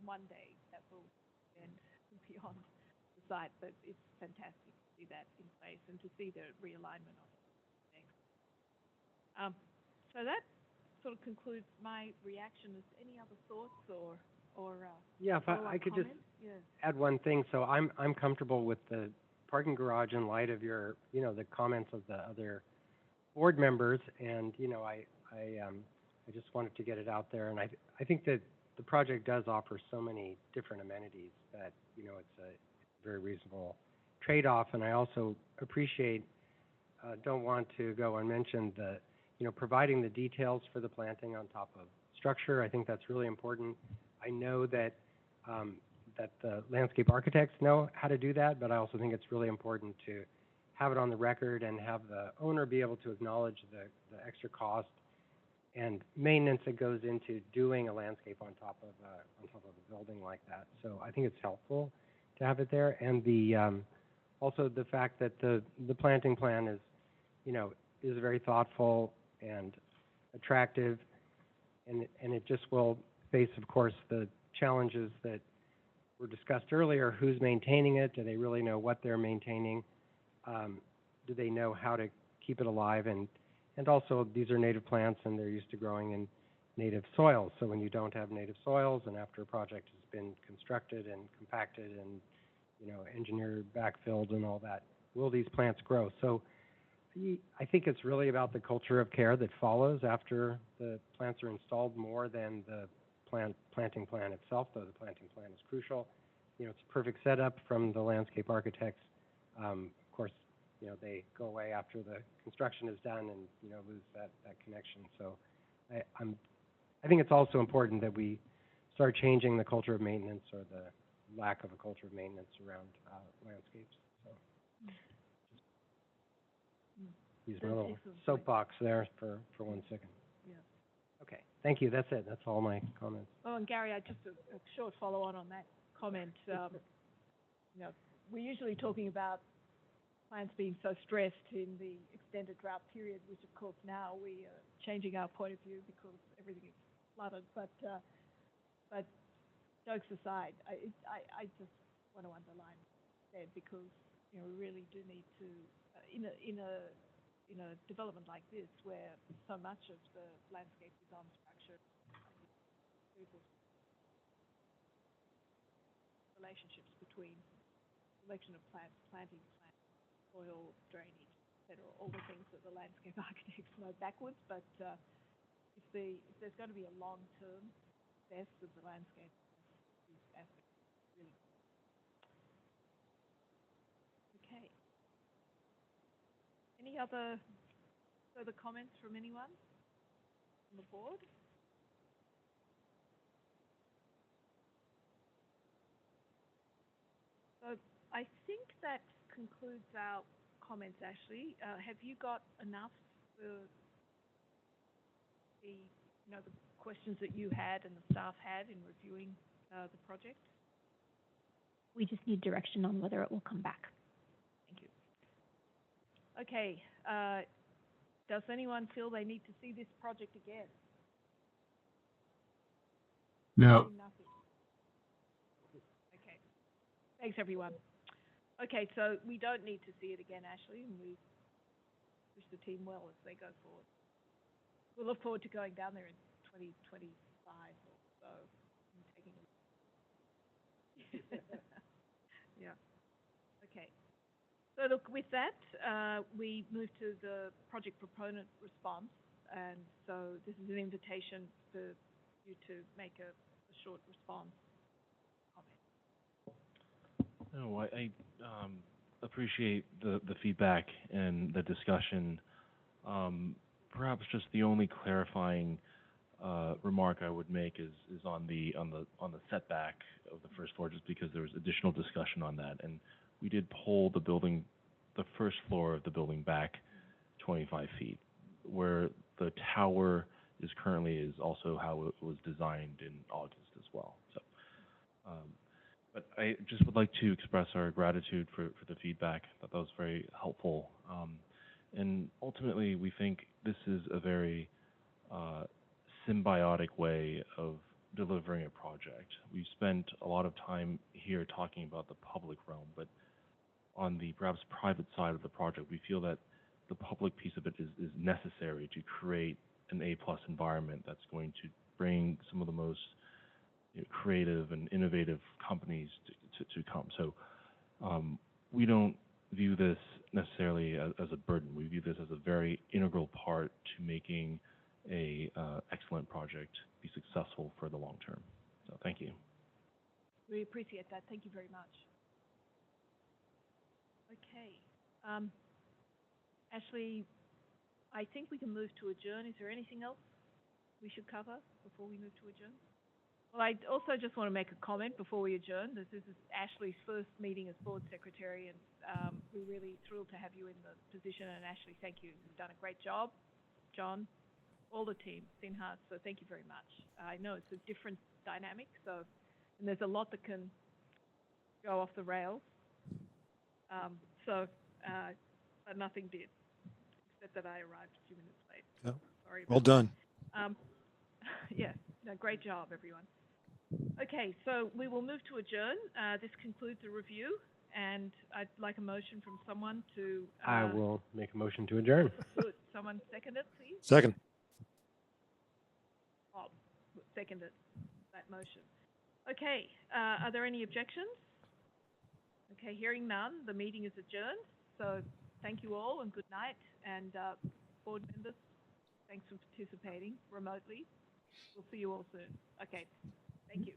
[SPEAKER 2] One day that will extend beyond the site, but it's fantastic to see that in place and to see the realignment of things. So that sort of concludes my reaction. Is there any other thoughts or
[SPEAKER 10] yeah, if I could just add one thing. So I'm comfortable with the parking garage in light of your, the comments of the other board members, and I just wanted to get it out there, and I think that the project does offer so many different amenities that it's a very reasonable trade-off, and I also appreciate, don't want to go unmentioned, the providing the details for the planting on top of structure. I think that's really important. I know that that the landscape architects know how to do that, but I also think it's really important to have it on the record and have the owner be able to acknowledge the extra cost and maintenance that goes into doing a landscape on top of a building like that. So I think it's helpful to have it there, and the also the fact that the planting plan is is very thoughtful and attractive, and it just will face, of course, the challenges that were discussed earlier. Who's maintaining it? Do they really know what they're maintaining? do they know how to keep it alive? And also, these are native plants, and they're used to growing in native soils. So when you don't have native soils, and after a project has been constructed and compacted and, you know, engineered, backfilled, and all that, will these plants grow? So I think it's really about the culture of care that follows after the plants are installed more than the planting plan itself, though the planting plan is crucial. You know, it's a perfect setup from the landscape architects. Of course, you know, they go away after the construction is done and, you know, lose that connection. So I think it's also important that we start changing the culture of maintenance, or the lack of a culture of maintenance around landscapes. So use my little soapbox there for 1 second.
[SPEAKER 2] Yeah.
[SPEAKER 10] Okay, thank you. That's it. That's all my comments.
[SPEAKER 2] Oh, and Gary, just a short follow-on that comment. You know, we're usually talking about plants being so stressed in the extended drought period, which of course now we are changing our point of view because everything is flooded. But jokes aside, I just want to underline that, because you know, we really do need to in a development like this, where so much of the landscape design structure, relationships between selection of plants, planting plants, soil drainage, etc., all the things that the landscape architects know backwards. But if there's going to be a long-term success of the landscape, these aspects really. Okay. Any other further comments from anyone on the board? So I think that concludes our comments, Ashley. Have you got enough for the questions that you had and the staff had in reviewing the project?
[SPEAKER 1] We just need direction on whether it will come back.
[SPEAKER 2] Thank you. Okay. Does anyone feel they need to see this project again?
[SPEAKER 4] No.
[SPEAKER 2] Nothing. Okay. Thanks, everyone. Okay, so we don't need to see it again, Ashley, and we wish the team well as they go forward. We'll look forward to going down there in 2025 or so and taking a Yeah. Okay. So look, with that, we move to the project proponent response, and so this is an invitation for you to make a short response comment.
[SPEAKER 5] No, I appreciate the feedback and the discussion. Perhaps just the only clarifying remark I would make is on the setback of the first floor, just because there was additional discussion on that, and we did pull the first floor of the building back 25 feet, where the tower is currently is also how it was designed in August as well. So, but I just would like to express our gratitude for the feedback. I thought that was very helpful. And ultimately, we think this is a very symbiotic way of delivering a project. We've spent a lot of time here talking about the public realm, but on the perhaps private side of the project, we feel that the public piece of it is necessary to create an A+ environment that's going to bring some of the most creative and innovative companies to come. So we don't view this necessarily as a burden. We view this as a very integral part to making a excellent project be successful for the long term. So thank you.
[SPEAKER 2] We appreciate that. Thank you very much. Okay. Ashley, I think we can move to adjourn. Is there anything else we should cover before we move to adjourn? Well, I also just want to make a comment before we adjourn. This is Ashley's first meeting as board secretary, and we're really thrilled to have you in the position. And Ashley, thank you. You've done a great job. John, all the team, Sinha, so thank you very much. I know it's a different dynamic, and there's a lot that can go off the rails. But nothing did, except that I arrived a few minutes late.
[SPEAKER 9] Yeah.
[SPEAKER 2] Sorry.
[SPEAKER 9] Well done.
[SPEAKER 2] Yeah, no, great job, everyone. Okay, so we will move to adjourn. This concludes the review. and I'd like a motion from someone to,
[SPEAKER 10] I will make a motion to adjourn.
[SPEAKER 2] Good. Someone second it, please?
[SPEAKER 9] Second.
[SPEAKER 2] Bob, seconded that motion. Okay, are there any objections? Okay, hearing none, the meeting is adjourned. So thank you all and good night. And board members, thanks for participating remotely. We'll see you all soon. Okay, thank you.